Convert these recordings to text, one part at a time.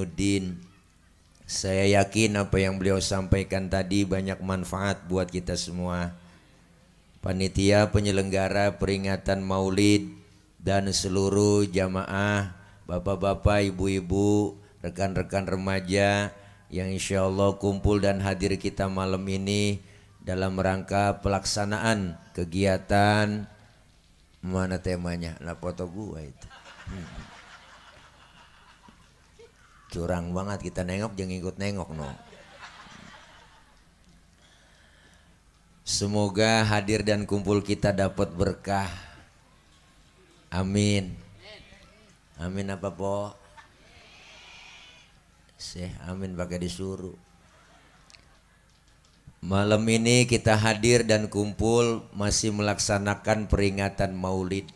Udin. Saya yakin apa yang beliau sampaikan tadi banyak manfaat buat kita semua. Panitia penyelenggara peringatan Maulid dan seluruh jamaah, bapak-bapak, ibu-ibu, rekan-rekan remaja yang insya Allah kumpul dan hadir kita malam ini dalam rangka pelaksanaan kegiatan, mana temanya? Nah, foto gua itu. Curang banget kita nengok, jangan ikut nengok no. Semoga hadir dan kumpul kita dapat berkah. Amin. Amin apa po? Amin pakai disuruh. Malam ini kita hadir dan kumpul masih melaksanakan peringatan Maulid.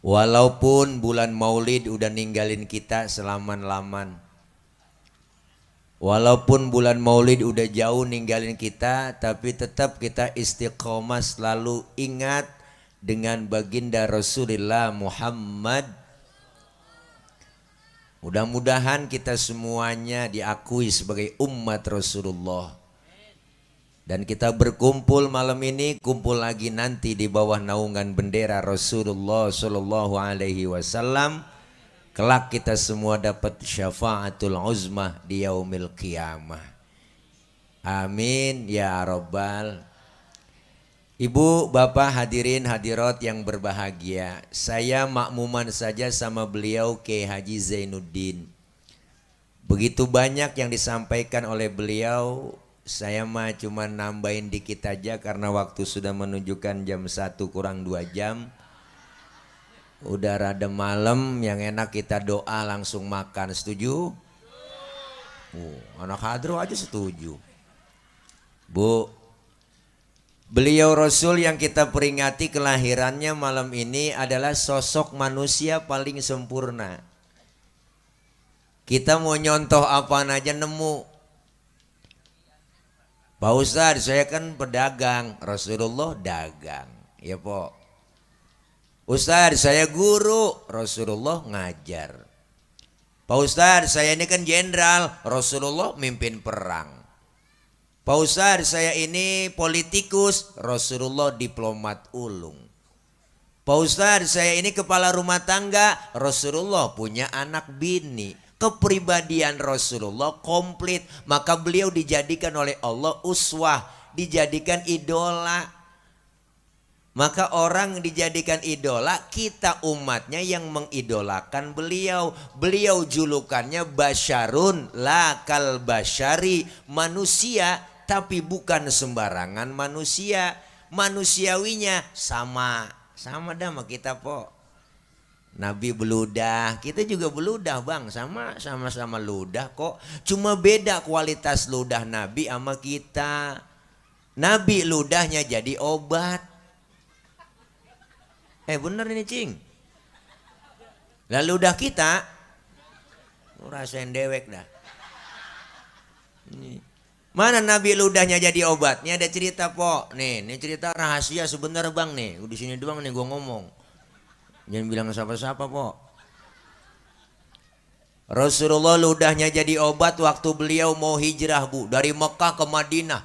Walaupun bulan Maulid udah ninggalin kita selaman-laman. Walaupun bulan Maulid udah jauh ninggalin kita, tapi tetap kita istiqomah selalu ingat dengan baginda Rasulullah Muhammad. Mudah-mudahan kita semuanya diakui sebagai umat Rasulullah. Dan kita berkumpul malam ini, kumpul lagi nanti di bawah naungan bendera Rasulullah Sallallahu Alaihi Wasallam. Kelak kita semua dapat syafaatul uzmah di yaumil qiyamah. Amin ya rabbal. Ibu, bapak, hadirin hadirat yang berbahagia, saya makmuman saja sama beliau Kiai Haji Zainuddin. Begitu banyak yang disampaikan oleh beliau. Saya mah cuma nambahin dikit aja karena waktu sudah menunjukkan jam 1 kurang 2 jam. Udah rada malam, yang enak kita doa langsung makan. Setuju? Anak hadro aja setuju. Bu, beliau Rasul yang kita peringati kelahirannya malam ini adalah sosok manusia paling sempurna. Kita mau nyontoh apaan aja nemu. Pak Ustadz, saya kan pedagang, Rasulullah dagang, ya po. Ustadz, saya guru, Rasulullah ngajar. Pak Ustadz, saya ini kan jenderal, Rasulullah mimpin perang. Pak Ustadz, saya ini politikus, Rasulullah diplomat ulung. Pak Ustadz, saya ini kepala rumah tangga, Rasulullah punya anak bini. Kepribadian Rasulullah komplit, maka beliau dijadikan oleh Allah uswah, dijadikan idola. Maka orang dijadikan idola, kita umatnya yang mengidolakan beliau. Beliau julukannya basyarun la kal basyari, manusia tapi bukan sembarangan manusia. Manusiawinya sama dah sama kita po. Nabi beludah, kita juga beludah bang, sama-sama ludah kok. Cuma beda kualitas ludah Nabi sama kita. Nabi ludahnya jadi obat. Bener ini cing. Lalu ludah kita, rasain dewek dah. Mana Nabi ludahnya jadi obat? Ini ada cerita po. Nih, ini cerita rahasia sebentar bang nih. Di sini doang nih gua ngomong. Jangan bilang siapa-siapa po. Rasulullah ludahnya jadi obat waktu beliau mau hijrah bu. Dari Mekah ke Madinah.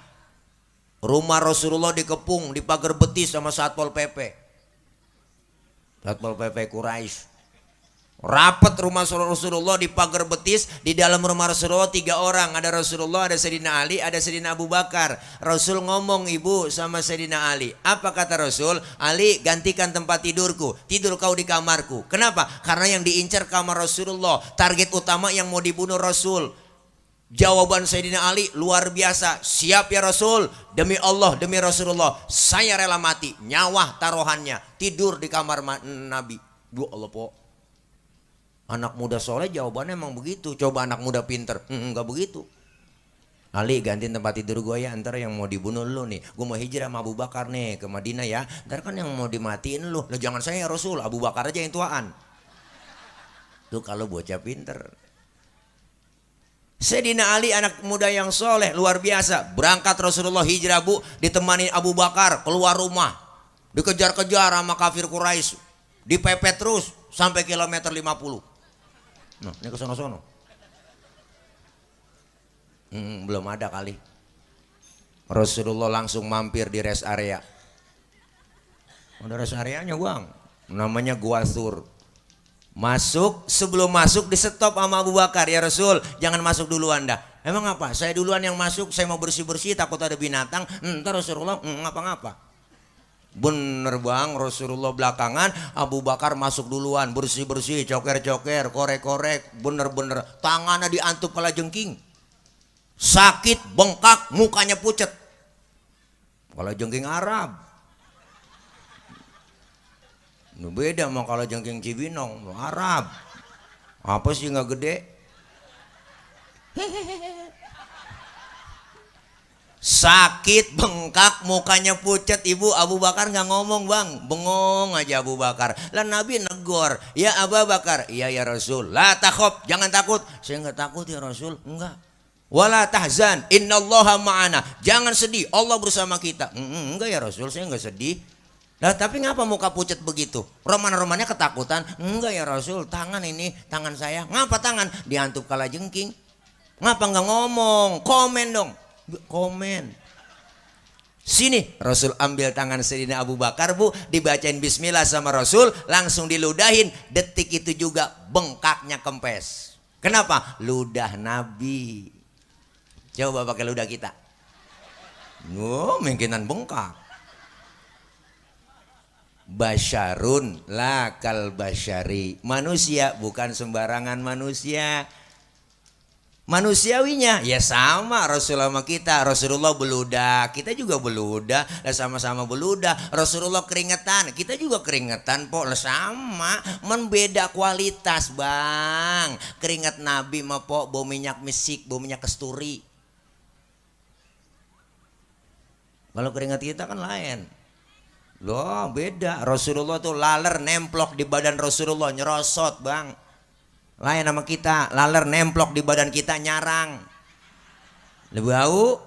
Rumah Rasulullah dikepung, di pagar betis sama Satpol PP. Satpol PP Quraisy. Rapat rumah Rasulullah di pagar betis. Di dalam rumah Rasulullah 3 orang. Ada Rasulullah, ada Sayyidina Ali, ada Sayyidina Abu Bakar. Rasul ngomong ibu sama Sayyidina Ali. Apa kata Rasul? Ali, gantikan tempat tidurku. Tidur kau di kamarku. Kenapa? Karena yang diincar kamar Rasulullah. Target utama yang mau dibunuh Rasul. Jawaban Sayyidina Ali luar biasa. Siap ya Rasul. Demi Allah, demi Rasulullah, saya rela mati. Nyawa taruhannya. Tidur di kamar Nabi. Duh Allah po. Anak muda soleh jawabannya emang begitu. Coba anak muda pinter, enggak begitu. Ali, gantiin tempat tidur gue ya. Ntar yang mau dibunuh lu nih, gue mau hijrah sama Abu Bakar nih ke Madinah ya. Ntar kan yang mau dimatiin lu. Lah jangan saya ya Rasul, Abu Bakar aja yang tuaan. Tuh kalau bocah pinter. Sayyidina Ali anak muda yang soleh luar biasa. Berangkat Rasulullah hijrah bu, ditemani Abu Bakar keluar rumah. Dikejar-kejar sama kafir Quraisy. Dipepet terus sampai kilometer 50. Nah, ini ke sono-sono. Belum ada kali. Rasulullah langsung mampir di rest area. Ada rest areanya bang, namanya Gua Thur. Masuk, sebelum masuk di stop sama Abu Bakar, ya Rasul jangan masuk duluan dah. Emang apa? Saya duluan yang masuk, saya mau bersih-bersih takut ada binatang. Ntar Rasulullah ngapa-ngapa. Bener bang, Rasulullah belakangan, Abu Bakar masuk duluan, bersih-bersih, coker-coker, korek-korek, bener-bener tangannya diantuk kala jengking. Sakit, bengkak, mukanya pucet. Kalau jengking Arab. Beda sama kalau jengking Cibinong, Arab. Apa sih nggak gede? Sakit, bengkak, mukanya pucat. Ibu Abu Bakar nggak ngomong bang, bengong aja Abu Bakar. Lah Nabi negor, ya Abu Bakar, iya ya Rasul. La takhof, jangan takut. Saya nggak takut ya Rasul, enggak. Wala tahzan, innallaha ma'ana. Jangan sedih, Allah bersama kita. Enggak ya Rasul, saya nggak sedih. Nah, tapi ngapa muka pucat begitu? Roman-romannya ketakutan. Enggak ya Rasul, tangan ini, tangan saya. Ngapa tangan? Diantuk kala jengking. Ngapa nggak ngomong? Komen dong. Komen. Sini, Rasul ambil tangan Sayyidina Abu Bakar bu, dibacain bismillah sama Rasul, langsung diludahin. Detik itu juga bengkaknya kempes. Kenapa? Ludah Nabi. Coba pakai ludah kita. Mungkinan bengkak. Basyarun lakal basyari, manusia bukan sembarangan manusia. Manusiawinya ya sama Rasulullah sama kita. Rasulullah beludah, kita juga beludah, sama-sama beludah. Rasulullah keringetan, kita juga keringetan po, sama. Membeda kualitas bang. Keringat Nabi mah po bau minyak misik, bau minyak kasturi. Kalau keringat kita kan lain. Loh beda, Rasulullah tuh laler nemplok di badan Rasulullah nyerosot bang. Lain sama kita, laler nemplok di badan kita nyarang. Lebih bau.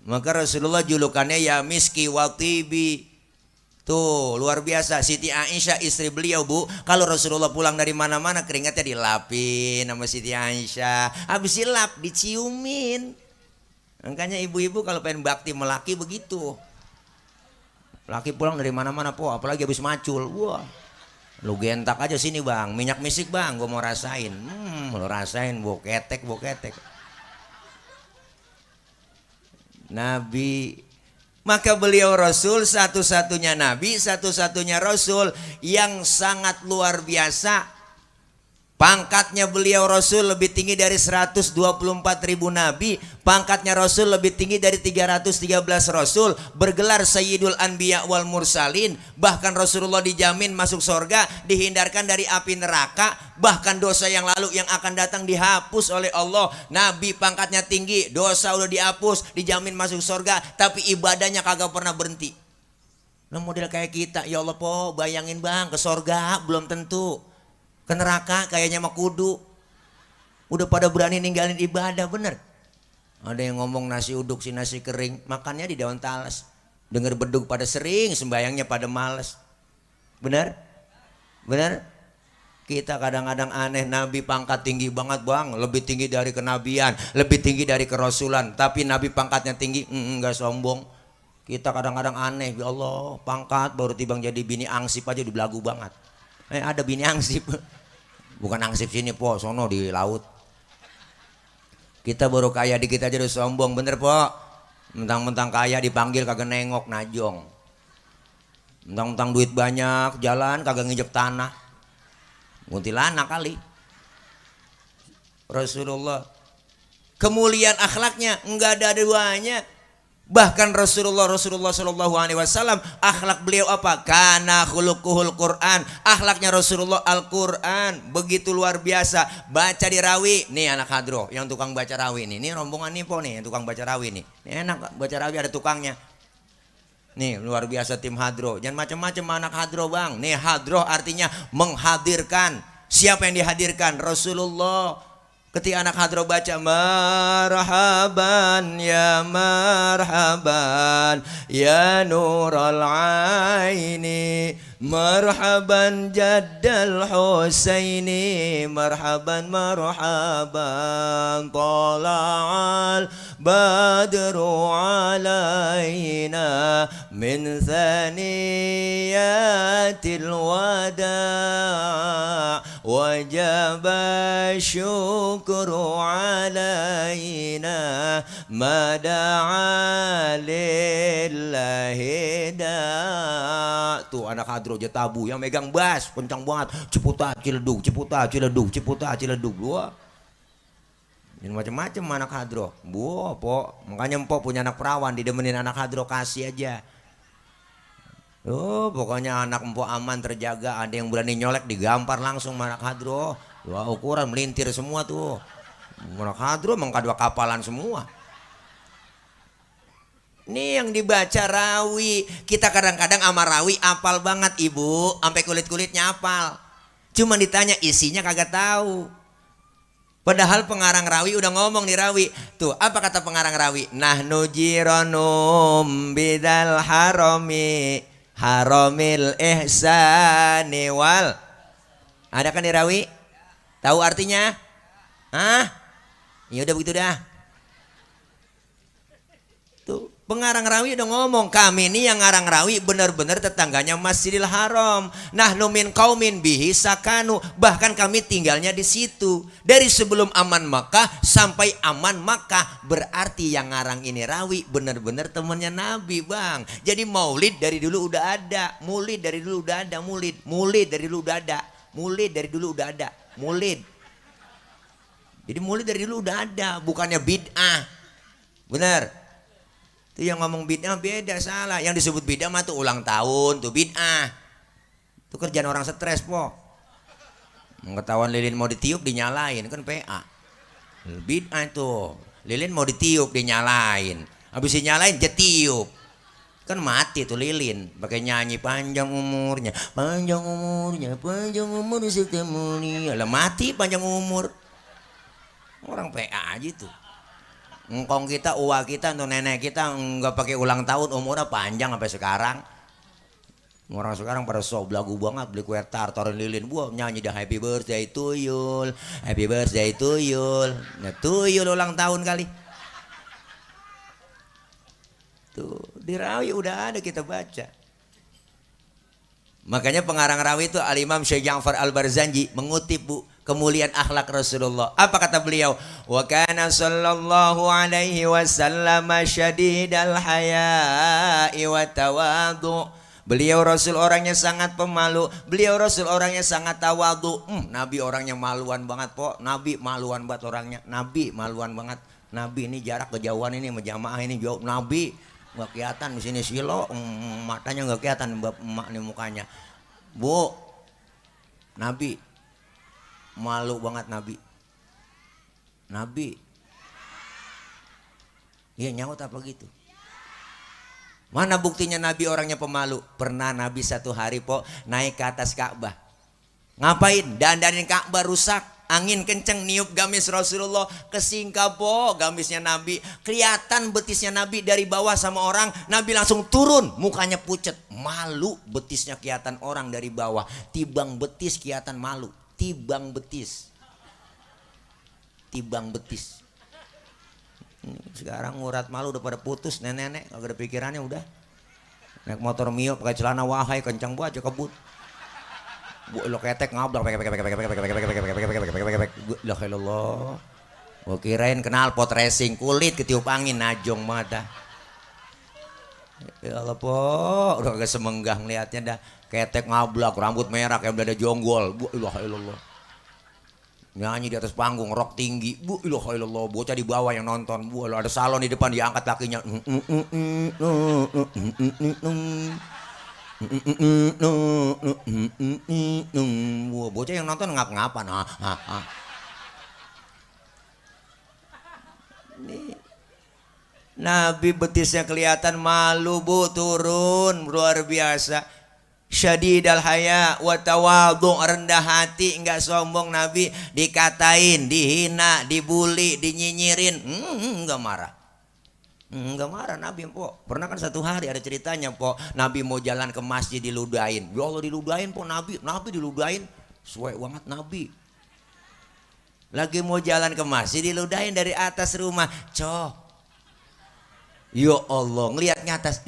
Maka Rasulullah julukannya ya miski wa tibi. Tuh luar biasa. Siti Aisyah istri beliau bu, kalau Rasulullah pulang dari mana-mana keringatnya dilapin sama Siti Aisyah. Habis dilap diciumin. Makanya ibu-ibu kalau pengen bakti melaki begitu. Laki pulang dari mana-mana po, apalagi habis macul, wah, lu gentak aja sini bang, minyak misik bang, gue mau rasain, lu rasain, boketek. Nabi, maka beliau Rasul satu-satunya Nabi, satu-satunya Rasul yang sangat luar biasa. Pangkatnya beliau Rasul lebih tinggi dari 124.000 Nabi. Pangkatnya Rasul lebih tinggi dari 313 Rasul. Bergelar Sayyidul Anbiya wal Mursalin. Bahkan Rasulullah dijamin masuk surga, dihindarkan dari api neraka. Bahkan dosa yang lalu yang akan datang dihapus oleh Allah. Nabi pangkatnya tinggi, dosa udah dihapus, dijamin masuk surga. Tapi ibadahnya kagak pernah berhenti. Nah model kayak kita, ya Allah po bayangin bang, ke surga belum tentu. Ke neraka kayaknya mah kudu. Udah pada berani ninggalin ibadah bener. Ada yang ngomong nasi uduk si nasi kering, makannya di daun talas. Dengar beduk pada sering, sembayangnya pada males. Bener? Bener? Kita kadang-kadang aneh, Nabi pangkat tinggi banget bang, lebih tinggi dari kenabian, lebih tinggi dari kerasulan. Tapi Nabi pangkatnya tinggi, enggak sombong. Kita kadang-kadang aneh, ya Allah pangkat baru tibang jadi bini angsip aja di belagu banget. Ada bini angsip. Bukan angsip sini po, sono di laut. Kita baru kaya dikit aja udah sombong, bener po. Mentang-mentang kaya dipanggil kagak nengok najong. Mentang-mentang duit banyak, jalan kagak nginjek tanah. Kuntilanak kali. Rasulullah kemuliaan akhlaknya enggak ada duanya. Bahkan Rasulullah Shallallahu Alaihi Wasallam akhlak beliau apa? Kana khuluquhul Quran. Akhlaknya Rasulullah Al-Quran begitu luar biasa. Baca di rawi. Nih anak hadro yang tukang baca rawi nih. Ini rombongan Nipo nih yang tukang baca rawi nih. Ini enak baca rawi ada tukangnya. Nih luar biasa tim hadro. Jangan macam-macam anak hadro bang. Nih hadro artinya menghadirkan. Siapa yang dihadirkan? Rasulullah. Ketika anak hadro baca marhaban ya nural aini marhaban jaddal husaini marhaban tala'al badru alaina min thaniyatil wada' wajaba syukru alaina mada'a lillahi da'. Tuh anak hadro aja tabu yang megang bass kencang banget, ciputa ciledug wah. Ini macam-macam anak hadro. Bu, po, makanya empok punya anak perawan didemenin anak hadro kasih aja. Oh, pokoknya anak empok aman terjaga, ada yang berani nyolek digampar langsung sama anak hadro. Wah, ukuran melintir semua tuh. Anak hadro emang kadua kapalan semua. Ini yang dibaca rawi. Kita kadang-kadang sama rawi apal banget ibu, sampai kulit-kulitnya apal. Cuma ditanya isinya kagak tahu. Padahal pengarang rawi udah ngomong di rawi. Tuh, apa kata pengarang rawi? Nahnu jiranum bidal haramil ihsani wal. Ada kan di rawi? Tahu artinya? Hah? Ya udah begitu dah. Tuh, pengarang rawi udah ngomong, kami ini yang ngarang rawi benar-benar tetangganya Masjidil Haram. Nahnu min qaumin bihi sakanu, bahkan kami tinggalnya di situ. Dari sebelum aman Makkah sampai aman Makkah, berarti yang ngarang ini rawi benar-benar temannya Nabi, Bang. Jadi maulid dari dulu udah ada, mulid dari dulu udah ada, mulid dari dulu udah ada, mulid. Jadi mulid dari dulu udah ada, bukannya bid'ah. Benar. Itu yang ngomong bid'ah beda, salah. Yang disebut bid'ah mah tuh ulang tahun, tuh bid'ah. Itu kerjaan orang stres, po. Ketahuan lilin mau ditiup dinyalain, kan PA. Bid'ah itu. Lilin mau ditiup dinyalain. Habis dinyalain jetiup. Kan mati tuh lilin, pakai nyanyi panjang umur serta mulia. Lah mati panjang umur. Orang PA aja tuh. Ngkong kita, uwa kita, untuk nenek kita nggak pakai ulang tahun, umurnya panjang sampai sekarang. Orang sekarang pada sok belagu banget, beli kue tart, taruh lilin, buah nyanyi dah happy birthday to you, nah tuyul ulang tahun kali. Tuh di rawi udah ada kita baca. Makanya pengarang rawi itu Al-Imam Syekh Ja'far Al-Barzanji mengutip, Bu, kemuliaan akhlak Rasulullah. Apa kata beliau? Wa kana sallallahu alaihi wasallam syadidal haya'i wa tawadhu. Beliau Rasul orangnya sangat pemalu. Beliau Rasul orangnya sangat tawadhu. Nabi orangnya maluan banget, po. Nabi maluan banget orangnya. Nabi maluan banget. Nabi ini jarak kejauhan ini menjamaah ini jauh. Nabi nggak kelihatan di sini silo, matanya nggak kelihatan emak nih mukanya. Bu, Nabi malu banget Nabi. Iya nyaut apa gitu? Mana buktinya Nabi orangnya pemalu? Pernah Nabi satu hari, po, naik ke atas Ka'bah. Ngapain? Dandanin Ka'bah rusak. Angin kenceng niup gamis Rasulullah, kesingkap, po, gamisnya Nabi. Kelihatan betisnya Nabi dari bawah sama orang. Nabi langsung turun, mukanya pucet. Malu betisnya kelihatan orang dari bawah. Tibang betis kelihatan malu. Tibang betis. Sekarang urat malu udah pada putus, nenek-nenek kagak ada pikirannya udah. Naik motor Mio pakai celana wahai kencang buat aja kebut. Bu lo ketek ngablak la ilallah. Gua kirain knalpot racing kulit ketiup angin najong banget dah. Ya Allah, po, udah kagak semenggah ngeliatnya dah. Ketek ngablak, rambut merah kayak dada jonggol. Bu la ilallah. Nyanyi di atas panggung, rok tinggi. Bu la ilallah, bocah di bawah yang nonton. Bu ada salon di depan diangkat lakinya. Bocah yang nonton ngap-ngapan. Nabi betisnya kelihatan malu, Bu, turun luar biasa. Syadidal haya wa tawadhu, rendah hati, enggak sombong. Nabi dikatain, dihina, dibully, dinyinyirin, enggak marah. Enggak marah Nabi, po. Pernah kan satu hari ada ceritanya, po. Nabi mau jalan ke masjid diludahin. Ya Allah, diludahin, po. Nabi diludahin. Suwe banget Nabi. Lagi mau jalan ke masjid diludahin dari atas rumah. Ya Allah, ngelihat atas,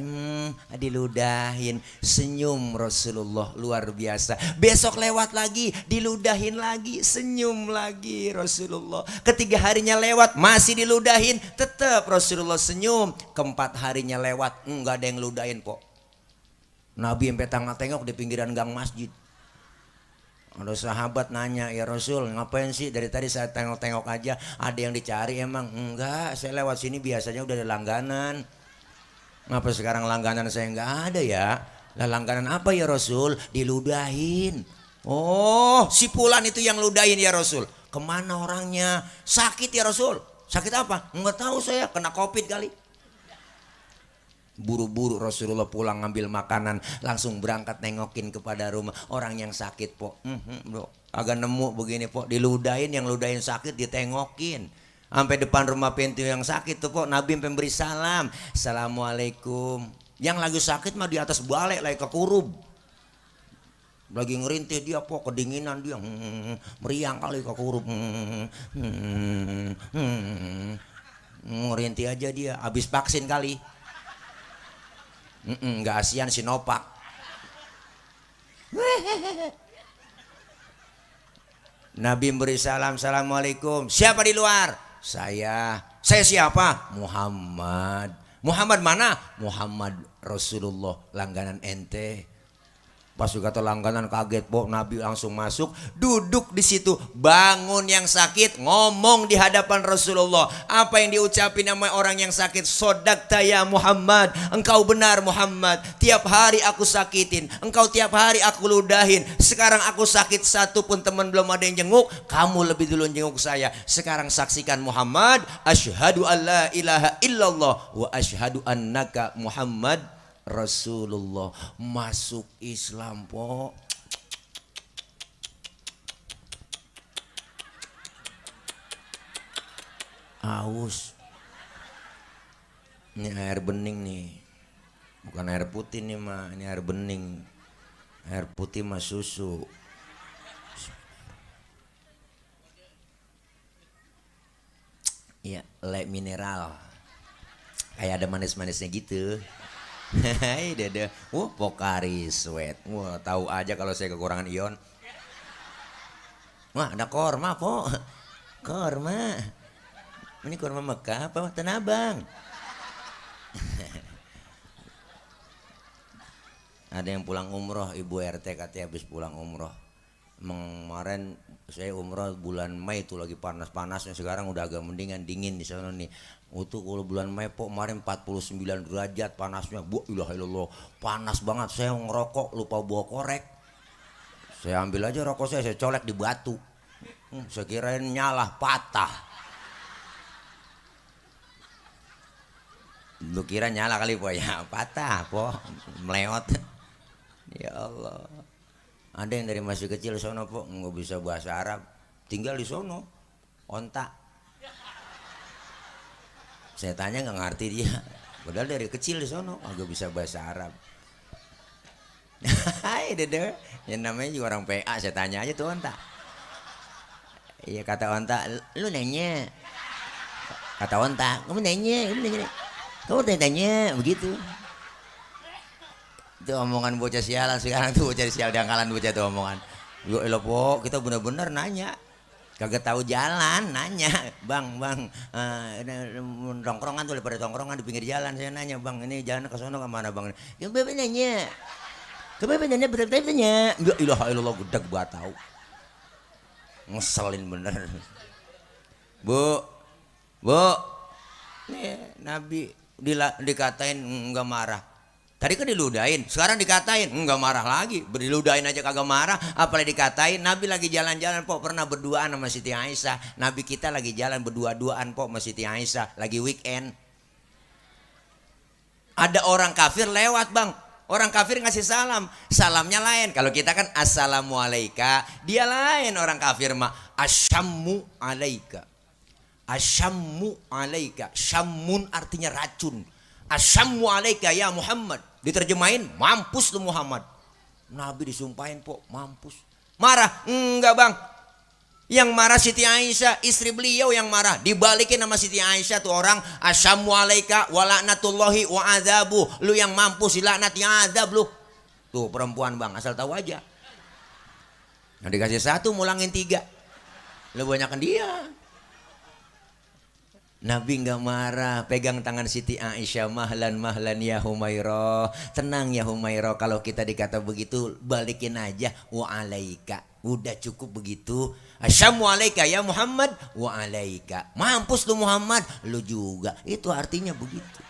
diludahin, senyum Rasulullah luar biasa. Besok lewat lagi, diludahin lagi, senyum lagi Rasulullah. Ketiga harinya lewat, masih diludahin, tetap Rasulullah senyum. Keempat harinya lewat, enggak ada yang ludahin, po. Nabi sampai tengok di pinggiran gang masjid. Ada sahabat nanya, ya Rasul, ngapain sih dari tadi saya tengok-tengok aja, ada yang dicari emang? Enggak, saya lewat sini biasanya udah ada langganan. Ngapa sekarang langganan saya enggak ada ya? Lah langganan apa ya Rasul? Diludahin. Oh, si Fulan itu yang ludahin ya Rasul. Kemana orangnya? Sakit ya Rasul. Sakit apa? Enggak tahu saya, kena COVID kali. Buru-buru Rasulullah pulang ngambil makanan, langsung berangkat nengokin kepada rumah orang yang sakit, po. Bro, agak nemu begini, po, diludahin, yang ludahin sakit ditengokin sampai depan rumah pintu yang sakit tuh, po. Nabi sampai beri salam, assalamualaikum. Yang lagi sakit mah di atas balik lagi kekurub, lagi ngerintih dia, po, kedinginan dia, meriang kali kekurub, ngerintih aja dia, habis vaksin kali. Enggak ASEAN, Sinovac. Nabi beri salam, assalamualaikum. Siapa di luar? Saya siapa? Muhammad. Muhammad mana? Muhammad Rasulullah, langganan ente. Pas juga langganan kaget, po. Nabi langsung masuk, duduk di situ, bangun yang sakit, ngomong di hadapan Rasulullah. Apa yang diucapin sama orang yang sakit? Sodakta ya Muhammad, engkau benar Muhammad. Tiap hari aku sakitin, engkau tiap hari aku ludahin. Sekarang aku sakit, satu pun teman belum ada yang jenguk, kamu lebih dulu jenguk saya. Sekarang saksikan Muhammad, asyhadu alla ilaha illallah wa asyhadu annaka Muhammad Rasulullah. Masuk Islam, po. Aus. Ini air bening nih, bukan air putih nih mah, ini air bening. Air putih mah susu. Iya, le mineral. Kayak ada manis-manisnya gitu. Hai dede, Pocari Sweat. Wah, tahu aja kalau saya kekurangan ion. Wah, ada korma, po. Korma. Ini korma Mekah apa Tanah Abang? Ada yang pulang umroh, Ibu RT katanya habis pulang umroh. Kemarin saya umroh bulan Mei itu lagi panas-panasnya, sekarang udah agak mendingan, dingin di sana nih. Itu kalau bulan Mei, po, kemarin 49 derajat panasnya. Bu ilah ilallah, panas banget. Saya ngerokok lupa bawa korek. Saya ambil aja rokok saya colek di batu. Saya kirain nyala, patah. Lu kira nyala kali, po, ya patah, po, meleot. Ya Allah. Ada yang dari masih kecil sono, po, nggak bisa bahasa Arab, tinggal di sono, ontak. Saya tanya nggak ngerti dia, padahal dari kecil di sono agak bisa bahasa Arab. Hai dede, yang namanya juga orang PA, saya tanya aja tuh ontak. Iya kata ontak, lu nanya. Kata ontak, kamu nanya, kamu tanya begitu. Itu omongan bocah sialan sekarang tuh, bocah sial dangkalan bocah tuh omongan. Yo elah, po, kita bener-bener nanya. Kagak tahu jalan, nanya, bang, tongkrongan tuh, daripada tongkrongan di pinggir jalan, saya nanya, bang, ini jalan ke sono kemana, bang? Ya bebe nanya, ke bebe nanya, betul tanya, ya ilah ilallah, gedeg gua tahu, ngeselin bener. Bu, nih Nabi dikatain nggak marah. Tadi kan diludahin, sekarang dikatain enggak marah lagi. Diludahin aja kagak marah, apalagi dikatain. Nabi lagi jalan-jalan, po, pernah berduaan sama Siti Aisyah. Nabi kita lagi jalan berdua-duaan, po, sama Siti Aisyah, lagi weekend. Ada orang kafir lewat, bang. Orang kafir ngasih salam, salamnya lain. Kalau kita kan assalamualaika, dia lain. Orang kafir mah asyammu alaika. Asyammu alaika. Syammun artinya racun. Asyammu alaika ya Muhammad. Diterjemahin, mampus lu Muhammad. Nabi disumpahin po, mampus. Marah? Enggak bang. Yang marah Siti Aisyah, istri beliau yang marah. Dibalikin sama Siti Aisyah tuh orang, asyammu alaika wa la'natullahi wa adzabu. Lu yang mampus dilaknati azab lu. Tuh perempuan bang, asal tahu aja. Nah dikasih satu, mulangin tiga. Lu banyakan dia. Nabi nggak marah, pegang tangan Siti Aisyah, mahlan mahlan ya Humairah. Tenang ya Humairah, kalau kita dikata begitu balikin aja wa alaika. Udah cukup begitu. Asyammu alaika ya Muhammad wa alaika. Mampus lu Muhammad, lu juga. Itu artinya begitu.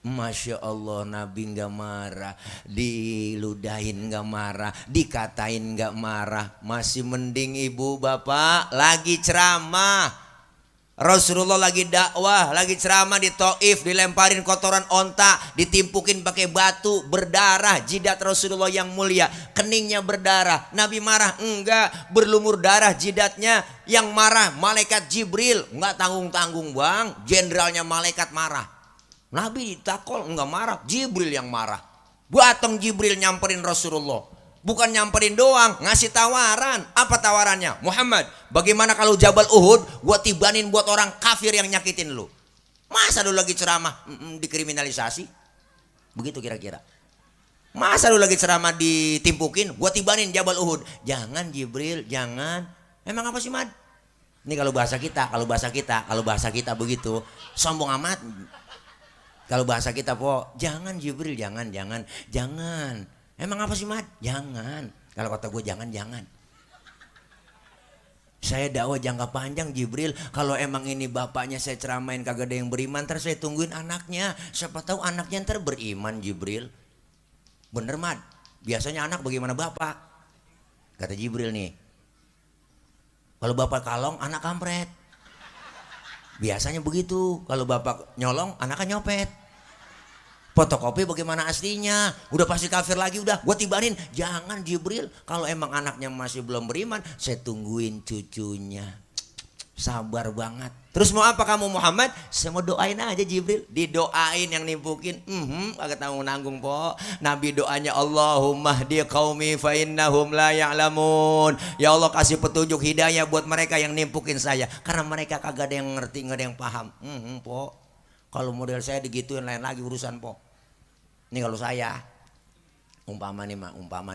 Masya Allah, Nabi nggak marah, diludahin nggak marah, dikatain nggak marah. Masih mending ibu bapak lagi ceramah. Rasulullah lagi dakwah, lagi ceramah di Taif, dilemparin kotoran onta, ditimpukin pakai batu, berdarah jidat Rasulullah yang mulia, keningnya berdarah. Nabi marah? Enggak, berlumur darah jidatnya. Yang marah malaikat Jibril, enggak tanggung-tanggung bang, jenderalnya malaikat marah. Nabi ditakol enggak marah, Jibril yang marah. Datang Jibril nyamperin Rasulullah. Bukan nyamperin doang, ngasih tawaran. Apa tawarannya? Muhammad, bagaimana kalau Jabal Uhud gua tibanin buat orang kafir yang nyakitin lu? Masa lu lagi ceramah dikriminalisasi? Begitu kira-kira. Masa lu lagi ceramah ditimpukin, gua tibanin Jabal Uhud? Jangan Jibril, jangan. Emang apa sih Mad? Ini kalau bahasa kita begitu. Sombong amat. Kalau bahasa kita po, jangan Jibril, jangan. Emang apa sih Mat? Jangan. Kalau kata gue jangan. Saya dakwah jangka panjang Jibril. Kalau emang ini bapaknya saya ceramain kagak ada yang beriman, ntar saya tungguin anaknya. Siapa tahu anaknya ntar beriman Jibril. Bener Mat? Biasanya anak bagaimana bapak? Kata Jibril nih. Kalau bapak kalong anak kampret. Biasanya begitu. Kalau bapak nyolong anaknya nyopet. Fotokopi bagaimana aslinya? Udah pasti kafir lagi, udah gue tibanin. Jangan Jibril, kalau emang anaknya masih belum beriman, saya tungguin cucunya. Sabar banget. Terus mau apa kamu Muhammad? Saya mau doain aja Jibril. Didoain yang nimpukin. Agak tanggung-nanggung po. Nabi doanya Allahumma hdi qaumi fa innahum la ya'lamun. Ya Allah kasih petunjuk hidayah buat mereka yang nimpukin saya. Karena mereka kagak ada yang ngerti, nggak ada yang paham. Po. Kalau model saya digituin lain lagi urusan po. Ini kalau saya umpama nih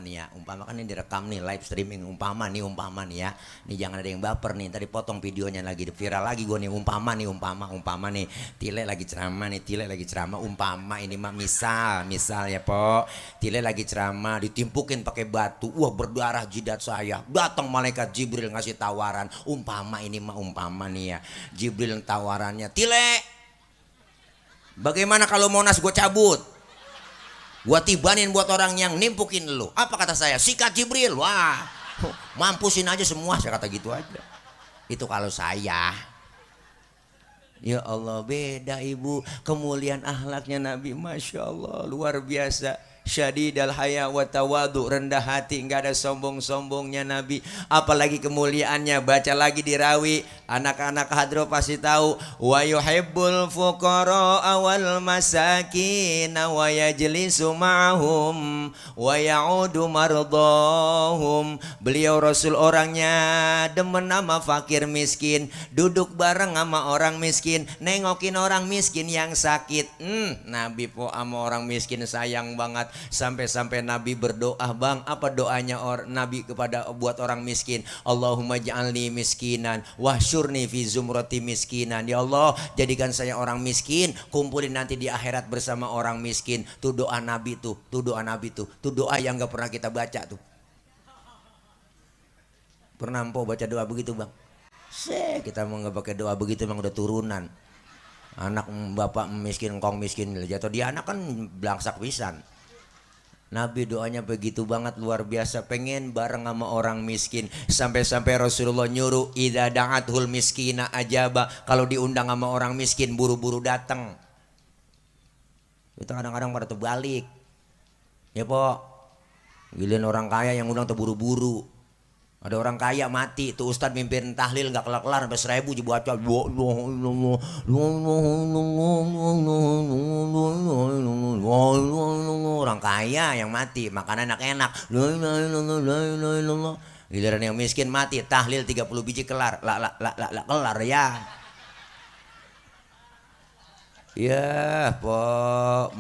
ya, umpama kan ini direkam nih live streaming, umpama nih ya. Nih jangan ada yang baper nih, tadi potong videonya lagi viral lagi gue nih, umpama nih Tile lagi ceramah, umpama ini mah misal ya po. Tile lagi ceramah ditimpukin pakai batu, wah berdarah jidat saya. Datang malaikat Jibril ngasih tawaran, umpama nih ya. Jibril tawarannya, Tile, bagaimana kalau Monas gue cabut? Gue tibanin buat orang yang nimpukin lu. Apa kata saya? Sikat Jibril. Wah, mampusin aja semua. Saya kata gitu aja. Itu kalau saya. Ya Allah, beda ibu. Kemuliaan akhlaknya Nabi, Masya Allah, luar biasa. Syadidal haya wa tawadu, rendah hati, nggak ada sombong-sombongnya Nabi. Apalagi kemuliaannya, baca lagi di rawi. Anak-anak hadro pasti tahu. Wa yuhibbul fuqara wal masakin wa yajlisu ma'hum wa ya'udu mardahum. Beliau Rasul orangnya demen sama fakir miskin, duduk bareng sama orang miskin, nengokin orang miskin yang sakit. Nabi po sama orang miskin sayang banget. Sampai-sampai Nabi berdoa bang, apa doanya Nabi kepada buat orang miskin? Allahumma ja'alni miskinan wahsyurni fi zumrati miskinan. Ya Allah, jadikan saya orang miskin, kumpulin nanti di akhirat bersama orang miskin. Tuh doa Nabi tuh, tuh doa yang gak pernah kita baca tuh. Pernah empok baca doa begitu bang? Kita mau gak pakai doa begitu emang udah turunan. Anak bapak miskin, engkong miskin, jatuh di anak kan belangsak pisan. Nabi doanya begitu banget, luar biasa, pengen bareng sama orang miskin. Sampai-sampai Rasulullah nyuruh idza da'athul miskina ajaba, kalau diundang sama orang miskin buru-buru datang. Kita kadang-kadang pada terbalik. Ya po, giliran orang kaya yang undang terburu-buru. Ada orang kaya mati, tuh ustad mimpin tahlil nggak kelar-kelar sampai 1000 dibaca. Orang kaya yang mati, makan enak-enak. Giliran yang miskin mati, tahlil 30 biji kelar, kelar ya. Ya, po,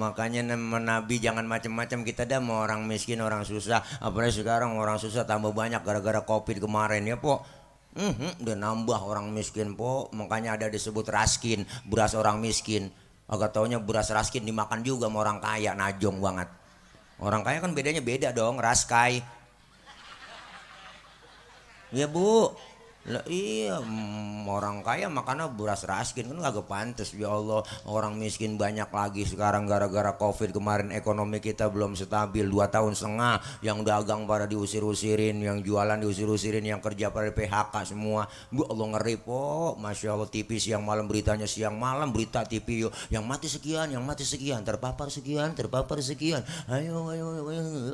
makanya nama Nabi jangan macam-macam kita dah mau orang miskin, orang susah. Apalagi sekarang orang susah tambah banyak gara-gara Covid kemarin ya, po. Udah nambah orang miskin, po. Makanya ada disebut raskin, beras orang miskin. Agak taunya beras raskin dimakan juga sama orang kaya, najong banget. Orang kaya kan bedanya beda dong, raskai. Ya, Bu. Lah iya, orang kaya makannya beras raskin kan kagak pantas. Ya Allah, orang miskin banyak lagi sekarang gara-gara Covid kemarin ekonomi kita belum stabil 2,5 tahun. Yang dagang pada diusir-usirin, yang jualan diusir-usirin, yang kerja pada PHK semua. Bu Allah ngeri po, Masya Allah. TV siang malam beritanya, siang malam berita TV yo, yang mati sekian, yang mati sekian, terpapar sekian, terpapar sekian. Ayo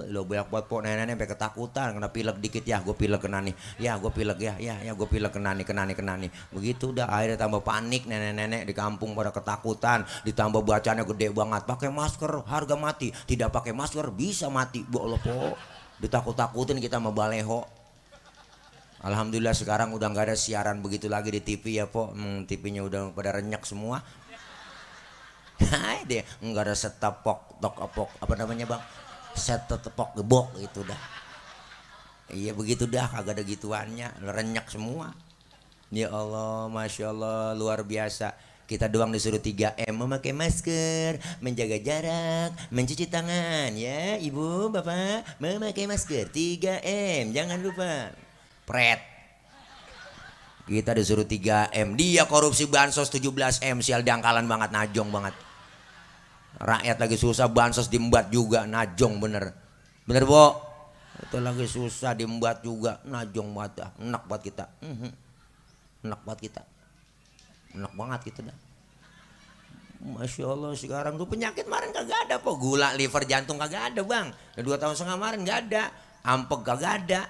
lo banyak buat po, nenek-nenek sampai ketakutan kena pilek dikit ya, gue pilek kena nih. Ya gue pilek ya gue pilek kena nih. Begitu udah akhirnya tambah panik, nenek-nenek di kampung pada ketakutan. Ditambah bacanya gede banget, pakai masker harga mati, tidak pakai masker bisa mati. Bu Allah po, ditakut-takutin kita sama baleho. Alhamdulillah sekarang udah nggak ada siaran begitu lagi di TV ya po. TV-nya udah pada renyak semua. Hai deh, nggak ada setapok apa namanya bang, setapok gebok gitu dah. Iya begitu dah, kagak ada gituannya, renyak semua. Ya Allah, Masya Allah, luar biasa. Kita doang disuruh 3M, memakai masker, menjaga jarak, mencuci tangan. Ya ibu, bapak, memakai masker 3M, jangan lupa. Pret. Kita disuruh 3M, dia korupsi bansos 17M, sial dangkalan banget, najong banget. Rakyat lagi susah, bansos diembat juga, najong bener. Bener po? Itu lagi susah diembat juga, najong banget dah. Enak buat kita. Enak buat kita. Enak banget kita dah. Masya Allah sekarang tuh penyakit kemarin kagak ada po. Gula, liver, jantung kagak ada bang. 2,5 tahun kemarin gak ada. Ampeg kagak ada.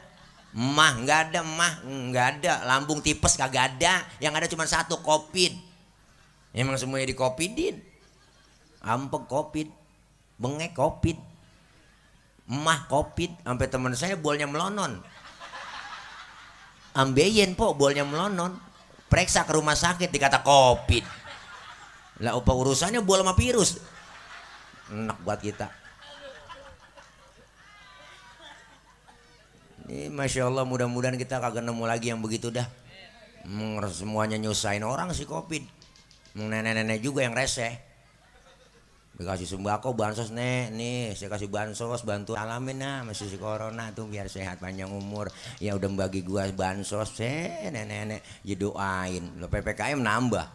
Emah nggak ada. Lambung tipes kagak ada. Yang ada cuma satu, Covid. Emang semuanya di Covidin. Ampeg Covid. Bengek Covid. Emah Covid, sampai teman saya bolnya melonon. Ambeien po, bolnya melonon. Periksa ke rumah sakit dikata Covid. Lah apa urusannya bol sama virus? Enak buat kita. Ini Masya Allah, mudah-mudahan kita kagak nemu lagi yang begitu dah. Semuanya nyusahin orang si Covid. Nenek-nenek juga yang reseh. Dikasih sembako, bansos nih saya kasih bansos, bantu alamin masih si corona tuh biar sehat panjang umur. Ya udah bagi gua bansos, nenek-nenek ya doain. Lo PPKM nambah,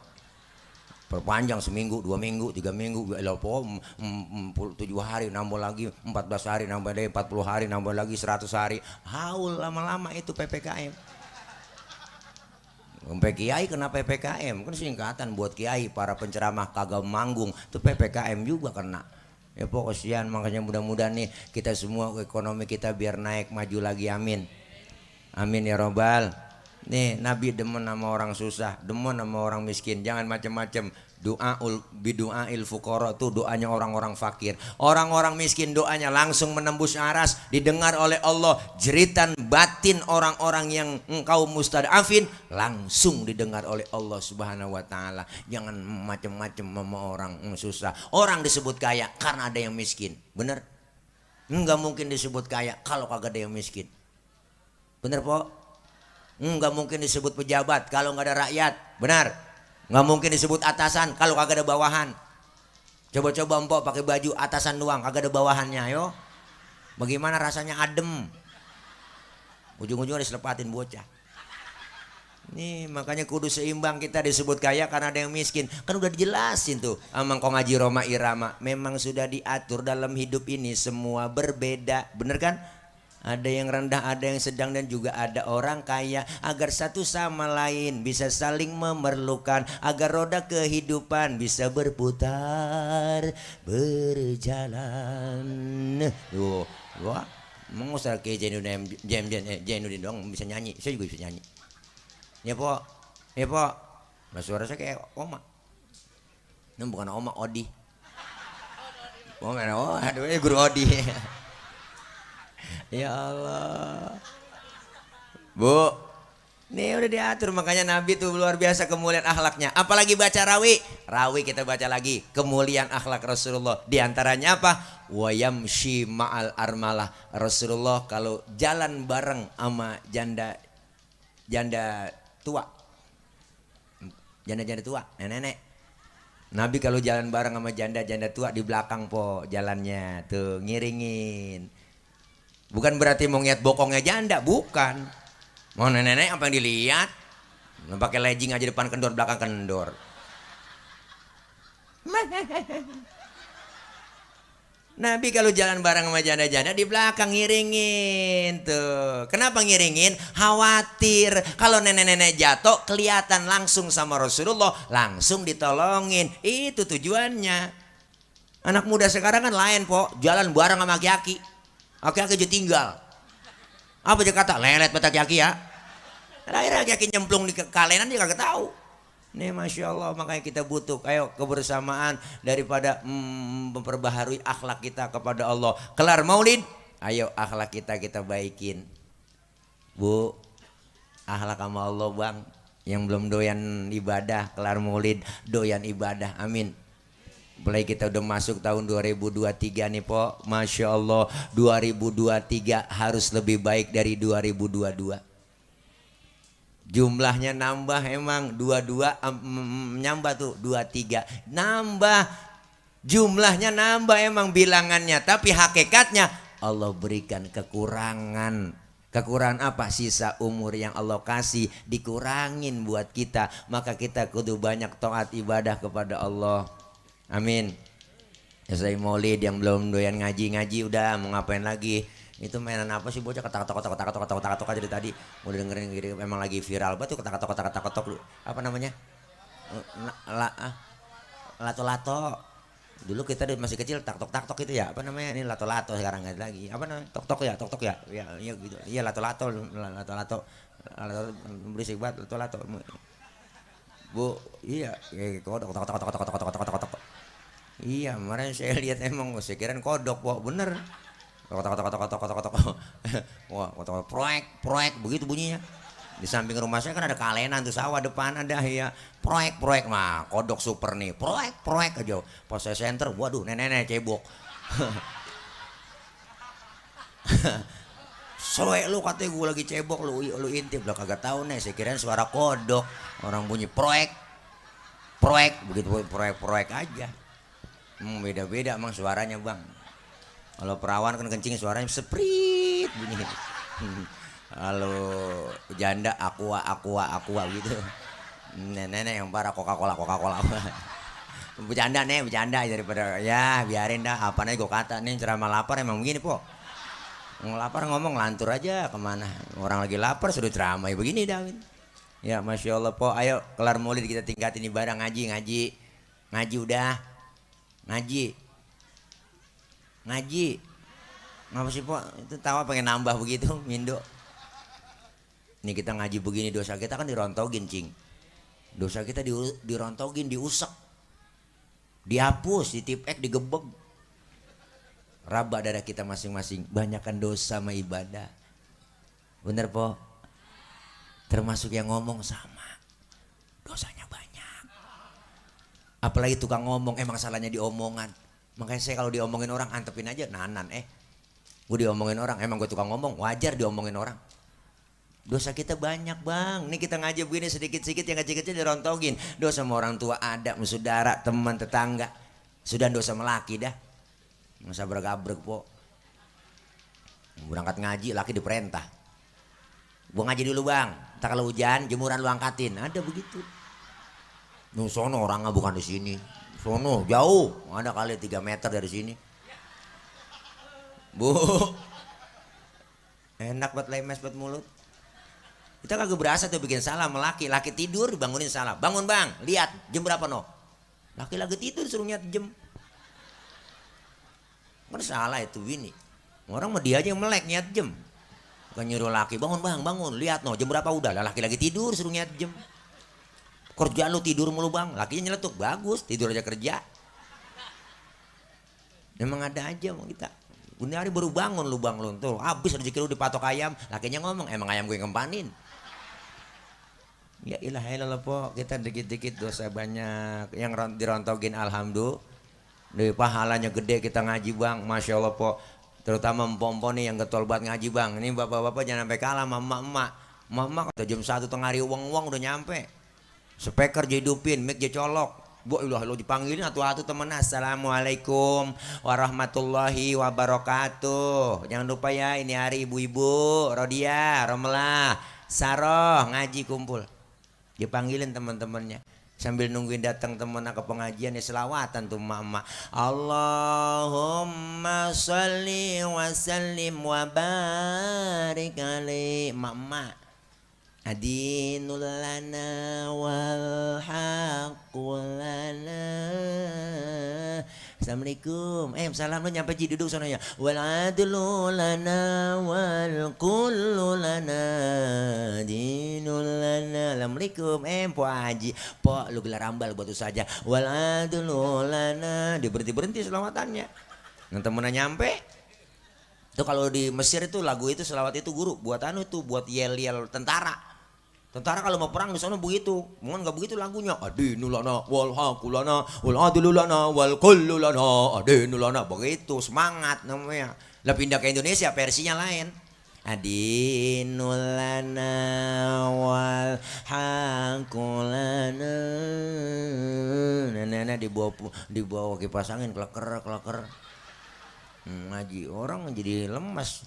perpanjang seminggu, 2 minggu, 3 minggu, lo po 7 hari nambah lagi, 14 hari nambah lagi, 40 hari nambah lagi, 100 hari. Haul lama-lama itu PPKM. Sampai kiai kena PPKM, kan singkatan buat kiai, para penceramah kagak manggung, itu PPKM juga kena. Ya pokoknya kesian, makanya mudah-mudahan nih kita semua ekonomi kita biar naik maju lagi, amin. Amin ya robbal. Nih Nabi demen sama orang susah, demen sama orang miskin, jangan macam-macam. Bidu'ail fuqara tuh doanya orang-orang fakir. Orang-orang miskin doanya langsung menembus aras, didengar oleh Allah. Jeritan batin orang-orang yang engkau mustadafin langsung didengar oleh Allah Subhanahu wa taala. Jangan macam-macam sama orang susah. Orang disebut kaya karena ada yang miskin. Bener? Enggak mungkin disebut kaya kalau kagak ada yang miskin. Bener po? Enggak mungkin disebut pejabat kalau nggak ada rakyat. Benar? Nggak mungkin disebut atasan kalau kagak ada bawahan. Coba-coba empok pakai baju atasan doang kagak ada bawahannya, yo. Bagaimana rasanya adem? Ujung-ujungnya diselepatin bocah. Nih makanya kudu seimbang, kita disebut kaya karena ada yang miskin. Kan udah dijelasin tuh sama Kong Haji Roma Irama. Memang sudah diatur dalam hidup ini semua berbeda. Bener kan? Ada yang rendah, ada yang sedang, dan juga ada orang kaya. Agar satu sama lain bisa saling memerlukan, agar roda kehidupan bisa berputar, berjalan. Tuh, wah, mau usah kayak Jainuddin doang bisa nyanyi. Saya juga bisa nyanyi. Ya po, ya po. Nah, suara saya kayak Oma. Ini bukan Oma, Odi. Oh, aduh, guru Odi. Ya Allah. Bu, nih udah diatur, makanya Nabi tuh luar biasa kemuliaan akhlaknya. Apalagi baca rawi. Rawi kita baca lagi kemuliaan akhlak Rasulullah. Di antaranya apa? Wa yamshi ma'al armalah. Rasulullah kalau jalan bareng sama janda tua. Janda tua, nenek-nenek. Nabi kalau jalan bareng sama janda tua di belakang po jalannya tuh ngiringin. Bukan berarti mau ngeliat bokongnya janda, bukan. Mau nenek-nenek apa yang dilihat? Pakai legging aja depan kendor, belakang kendor. Nabi kalau jalan bareng sama janda-janda di belakang ngiringin tuh. Kenapa ngiringin? Khawatir kalau nenek-nenek jatuh kelihatan langsung sama Rasulullah, langsung ditolongin. Itu tujuannya. Anak muda sekarang kan lain po, jalan bareng sama aki-aki. Aki-aki aja tinggal. Apa dia kata? Lelet bet aki-aki ya. Akhirnya aki-aki nyemplung di kalenan dia kagak tahu. Nih Masya Allah, makanya kita butuh ayo kebersamaan daripada memperbaharui akhlak kita kepada Allah. Kelar maulid, ayo akhlak kita baikin. Bu, akhlak sama Allah bang. Yang belum doyan ibadah, kelar maulid, doyan ibadah. Amin. Mulai kita udah masuk tahun 2023 nih po, Masya Allah 2023 harus lebih baik dari 2022. Jumlahnya nambah emang 22 nyambah tuh 23 nambah, jumlahnya nambah emang bilangannya, tapi hakikatnya Allah berikan kekurangan. Kekurangan apa? Sisa umur yang Allah kasih dikurangin buat kita, maka kita kudu banyak taat ibadah kepada Allah. Amin. Selesai maulid, yang belum doyan ngaji udah mau ngapain lagi? Itu mainan apa sih bocah ketak-ketok aja dari tadi. Udah dengerin gitu, memang lagi viral banget tuh ketak-ketok apa namanya? Lato-lato. Dulu kita masih kecil tak-tok itu ya. Apa namanya? Ini lato-lato sekarang enggak lagi. Apa namanya? Tok-tok ya. Ya gitu. Iya lato-lato. Berisik banget lato-lato. Bu, iya, kodok. Iya, kemarin saya lihat emang, saya kirain kodok, wah bener. Kotok. Wah, proyek, begitu bunyinya. Di samping rumah saya kan ada kalenan tuh, sawah depan ada ya. Proyek. Nah, kodok super nih. Proyek aja. Pas saya senter, waduh, nenek cebok. Soe lu katanya gue lagi cebok, lu intip lah, kagak tahu nih. Saya kirain suara kodok. Orang bunyi proyek, begitu proyek aja. Beda-beda emang suaranya bang. Kalau perawan kan kencing suaranya seprit bunyi. Kalau janda aqua gitu. Nenek yang parah Coca-Cola. Bercanda daripada ya biarin dah. Apa nih gue kata nih ceramah lapar emang begini po. Lapar ngomong lantur aja kemana. Orang lagi lapar sudah ceramah begini dah. Ya Masya Allah po, ayo kelar maulid kita tingkatin ibadah, ngaji udah. Ngaji ngapa sih po, itu tawa pengen nambah begitu Mindo. Ini kita ngaji begini, dosa kita kan dirontogin cing, dosa kita dirontogin, diusek, dihapus, ditipek, digebeg, raba darah kita masing-masing. Banyakkan dosa sama ibadah, bener po, termasuk yang ngomong sama dosanya banyak. Apalagi tukang ngomong, emang salahnya di omongan. Makanya saya kalau diomongin orang antepin aja, nanan gue diomongin orang, emang gue tukang ngomong, wajar diomongin orang. Dosa kita banyak bang. Ini kita ngaji begini sedikit-sedikit yang kecil-kecil dirontogin. Dosa sama orang tua ada, sama saudara, teman, tetangga. Sudah dosa sama laki dah. Masa bergabrek po. Berangkat ngaji, laki diperintah. Gue ngaji dulu bang, tak kalau hujan jemuran lu angkatin. Ada begitu. Sono orangnya bukan di sini. Sono jauh, ada kali 3 meter dari sini. Bu, Enak buat lemes buat mulut. Kita kagak berasa tuh bikin salah sama laki. Laki tidur dibangunin salah. Bangun bang, lihat jam berapa no? Laki lagi tidur suruh lihat jam. Kan salah itu bini. Orang mah dia aja yang melek niat jam. Bukan nyuruh laki bangun bang, bangun lihat no jam berapa udah. Lah laki lagi tidur suruh niat jam. Kerja lu tidur mulu bang, lakinya nyeletuk bagus tidur aja kerja. Memang ada aja mau kita. Ini hari baru bangun lu bang lu tuh habis rezeki lu dipatok ayam. Lakinya ngomong emang ayam gue ngempanin. Ya ilah ilah po kita dikit-dikit dosa banyak yang dirontogin alhamdulillah. Dari pahalanya gede kita ngaji bang, masya Allah po. Terutama empom-empom nih yang getol banget ngaji bang. Ini bapak-bapak jangan sampai kalah sama emak-emak. Emak-emak kata jam 1 tengah hari uang-uang udah nyampe. Speaker dihidupin, mic dia colok. Bu ilah lo dipanggilin atu-atu temen. Assalamualaikum warahmatullahi wabarakatuh. Jangan lupa ya ini hari ibu-ibu, Rodia, Romelah, Saroh ngaji kumpul. Dipanggilin teman-temannya sambil nungguin datang temennya ke pengajian ya selawatan tuh emak-emak. Allahumma sholli wa sallim wa barik alaihi. Emak-emak adinul lana wal haqqul lana. Assalamualaikum. Salam lu nyampe ji duduk sana ya. Wal adlu lana wal kullu lana dinul lana. Assalamualaikum. Po Haji. Po lu gelar ambal buat saja. Wal adlu lana. Dia berhenti selawatannya. Yang temennya nyampe. Itu kalau di Mesir itu lagu itu selawat itu guru buat anu itu buat yel-yel tentara. Tentara kalau mau perang di sana begitu, mungkin nggak begitu lagunya. Adinulana wal hakulana wal adilulana wal kullulana adinulana begitu semangat namanya. Lah pindah ke Indonesia versinya lain. Adinulana wal hakulana. Nenek dibawa kipas angin kleker. Ngaji orang jadi lemas.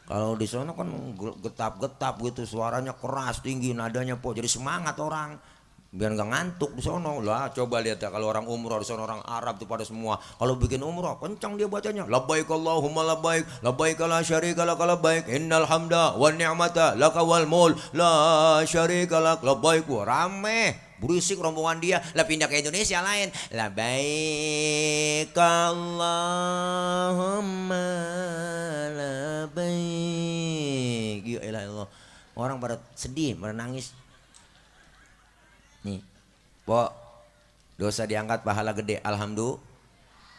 Kalau di sana kan getap-getap gitu, suaranya keras, tinggi, nadanya po, jadi semangat orang. Biar nggak ngantuk di sana. Lah coba lihat ya kalau orang umroh di sana orang Arab tuh pada semua. Kalau bikin umroh kencang dia bacanya. Labbaik Allahumma labbaik, labbaik la syarika lak labbaik, innal hamda wan ni'mata laka wal mul la syarika lak labbaik. Rame. Berisik rombongan dia. Lah pindah ke Indonesia lain. Labbaik Allahumma labbaik. Ya Allah. Orang pada sedih, pada nangis. Nih. Po, dosa diangkat pahala gede. Alhamdulillah.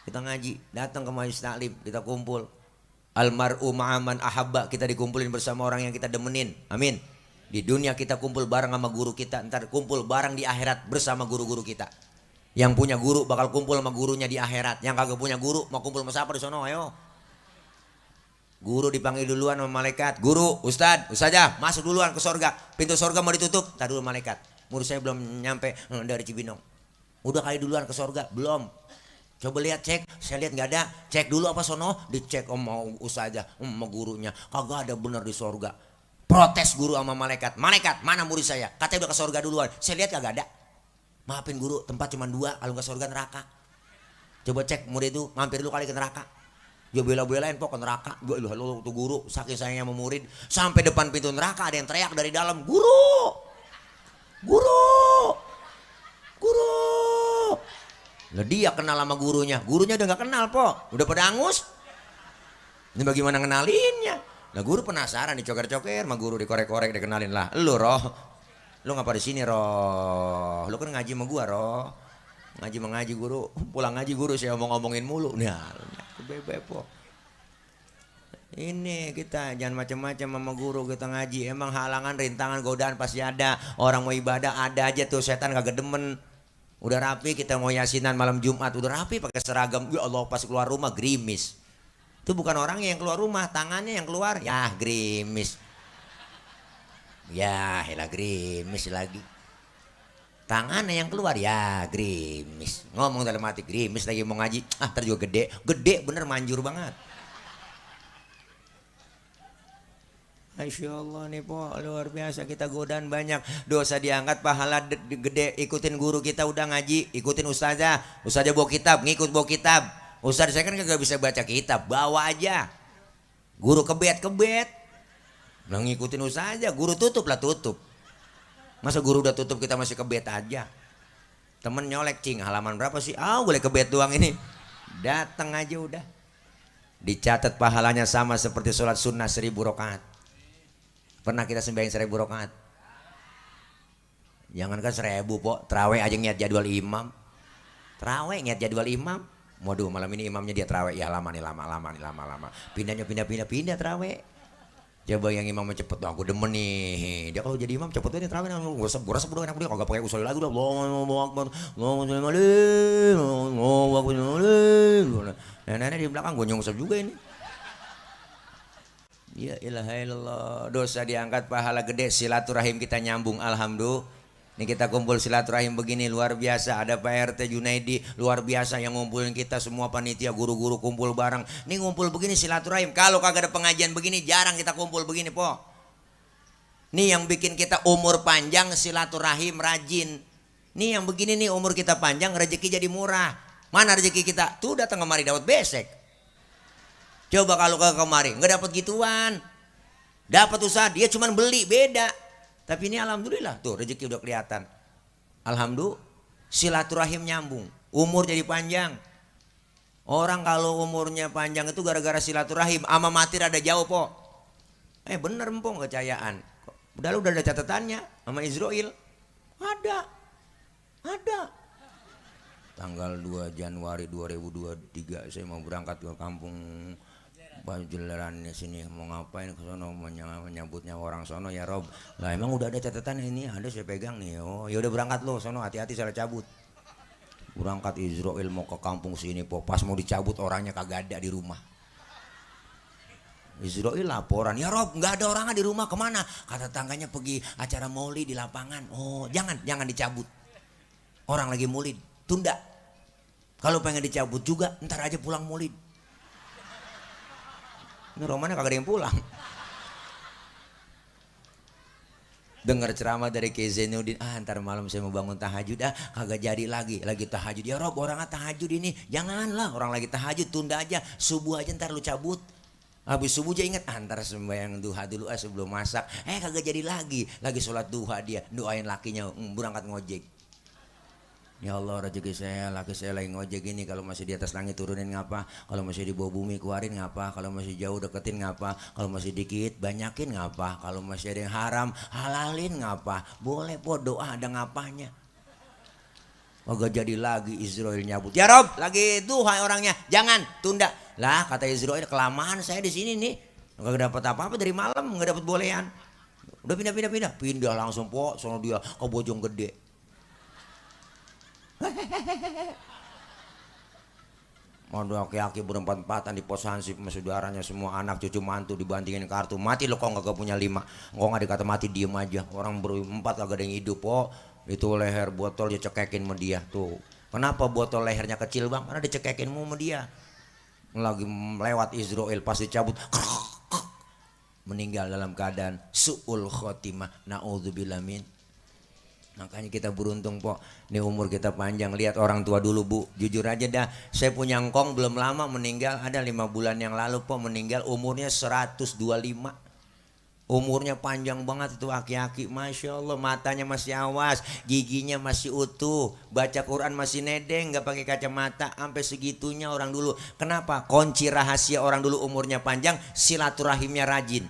Kita ngaji, datang ke majelis taklim, kita kumpul. Almar'u ma'aman ahabba, kita dikumpulin bersama orang yang kita demenin. Amin. Di dunia kita kumpul bareng sama guru kita, ntar kumpul bareng di akhirat bersama guru-guru kita. Yang punya guru bakal kumpul sama gurunya di akhirat. Yang kagak punya guru mau kumpul sama siapa di sono? Ayo. Guru dipanggil duluan sama malaikat. Guru, ustad, ustazah, masuk duluan ke sorga. Pintu sorga mau ditutup, tar dulu malaikat. Murid saya belum nyampe dari Cibinong. Udah kali duluan ke sorga? Belum. Coba lihat cek, saya lihat nggak ada. Cek dulu apa sono? Dicek sama ustazah, sama gurunya. Kagak ada bener di sorga. Protes guru sama malaikat. Malaikat, mana murid saya? Katanya udah ke sorga duluan. Saya lihat kagak ada. Maafin guru, tempat cuma 2. Kalau nggak sorga neraka. Coba cek murid itu mampir dulu kali ke neraka. Dia bela-belain pok ke neraka. Gue lu tuh guru saking sayangnya sama murid. Sampai depan pintu neraka ada yang teriak dari dalam. Guru! Guru! Guru! Lah dia kenal sama gurunya. Gurunya udah nggak kenal pok. Udah pada angus. Ini bagaimana ngenalinnya? Nah guru penasaran dicoker-coker sama guru dikorek-korek dikenalin lah. Lu Roh, lu ngapa di sini Roh? Lu kan ngaji sama gua Roh. Ngaji guru, pulang ngaji guru saya ngomongin mulu. Nah, bebo. Ini kita jangan macam-macam sama guru kita ngaji. Emang halangan, rintangan, godaan pasti ada. Orang mau ibadah ada aja tuh setan kagak demen. Udah rapi kita mau yasinan malam Jumat, udah rapi pakai seragam. Ya Allah pas keluar rumah gerimis. Itu bukan orangnya yang keluar rumah, tangannya yang keluar. Ya gerimis. Ya elah gerimis lagi. Tangannya yang keluar ya gerimis. Ngomong dalam hati gerimis lagi mau ngaji. Ah ntar juga gede. Gede bener manjur banget. Masya Allah nih po luar biasa kita godaan banyak. Dosa diangkat pahala gede. Ikutin guru kita udah ngaji. Ikutin ustazah. Ustazah bawa kitab ngikut bawa kitab. Ustaz saya kan gak bisa baca kitab, bawa aja. Guru kebet. Nah, ngikutin usaha aja, guru tutup lah tutup. Masa guru udah tutup kita masih ke bed aja. Temen nyolek, cing halaman berapa sih? Ah boleh ke bed doang ini. Datang aja udah. Dicatat pahalanya sama seperti sholat sunnah 1000 rakaat. Pernah kita sembahyang 1000 rakaat? Jangankan 1000 po, terawih aja niat jadwal imam. Terawih niat jadwal imam. Waduh malam ini imamnya dia terawih, ya lama nih lama. Pindahnya pindah terawih. Coba yang imamnya cepet, wah aku demen nih. Dia kalau jadi imam cepet aja terawih, gue resep udah enak dia, kagak pakai usul lagi udah. Nenek di belakang gue nyungsep juga ini. Ya ilaha illallah, dosa diangkat, pahala gede, silaturahim kita nyambung, alhamdulillah. Ini kita kumpul silaturahim begini luar biasa. Ada Pak RT Junaidi luar biasa yang ngumpulin kita semua panitia, guru-guru kumpul bareng. Ini ngumpul begini silaturahim. Kalau kagak ada pengajian begini jarang kita kumpul begini po. Nih yang bikin kita umur panjang silaturahim rajin. Nih yang begini nih umur kita panjang rezeki jadi murah. Mana rezeki kita? Tuh datang kemari dapat besek. Coba kalau kagak kemari nggak dapat gituan. Dapat usaha dia cuman beli beda. Tapi ini alhamdulillah tuh rezeki udah kelihatan. Alhamdulillah silaturahim nyambung, umur jadi panjang. Orang kalau umurnya panjang itu gara-gara silaturahim, ama mati rada jauh po. Bener empong kecayaan. Udah ada catatannya sama Israel. Ada. Tanggal 2 Januari 2023 saya mau berangkat ke kampung Bajelarannya sini, mau ngapain ke sono, menyambutnya orang sono ya Rob. Lah emang udah ada catatan ini, ada saya pegang nih. Oh ya udah berangkat lo sono, hati-hati salah cabut. Berangkat Israel mau ke kampung sini po, pas mau dicabut orangnya kagak ada di rumah. Israel laporan, ya Rob nggak ada orangnya di rumah, kemana? Kata tangganya pergi acara maulid di lapangan. Oh jangan dicabut, orang lagi maulid, tunda. Kalau pengen dicabut juga ntar aja pulang maulid. Ini romannya kagak ada yang pulang. Dengar ceramah dari Kiai Zainuddin, ntar malam saya mau bangun tahajud, kagak jadi lagi tahajud. Ya Rob orangnya tahajud ini, janganlah orang lagi tahajud, tunda aja, subuh aja ntar lu cabut. Habis subuh aja ingat, ntar sembahyang duha dulu sebelum masak. Kagak jadi lagi sholat duha dia, doain lakinya berangkat ngojek. Ya Allah rezeki saya, laki saya lagi ngojek ini, kalau masih di atas langit turunin ngapa, kalau masih di bawah bumi keluarin ngapa, kalau masih jauh deketin ngapa, kalau masih dikit banyakin ngapa, kalau masih ada yang haram halalin ngapa. Boleh po doa ada ngapanya. Gak jadi lagi Israel nyabut. Ya Rob lagi duha orangnya, jangan tunda. Lah kata Israel kelamaan saya di sini nih, gak dapat apa-apa dari malam, gak dapat bolehan. Udah pindah langsung po, sono dia ke Bojonggede. Ada aki-aki berempat-empatan di pos hansip sama saudaranya semua, anak cucu mantu dibandingin kartu. Mati lo kok gak punya 5, kok gak dikata mati diem aja. Orang berempat kagak ada yang hidup po. Itu leher botol dia cekekin sama dia tuh. Kenapa botol lehernya kecil bang? Karena dicekekin sama dia. Lagi lewat Israel pas dicabut meninggal dalam keadaan su'ul khotimah, na'udzubillah min. Makanya kita beruntung po, ini umur kita panjang. Lihat orang tua dulu bu, jujur aja dah, saya punya ngkong belum lama meninggal, ada 5 bulan yang lalu po meninggal, umurnya 125. Umurnya panjang banget itu aki-aki, masya Allah, matanya masih awas, giginya masih utuh, baca Quran masih nedeng, nggak pakai kacamata, sampai segitunya orang dulu. Kenapa? Kunci rahasia orang dulu umurnya panjang, silaturahimnya rajin.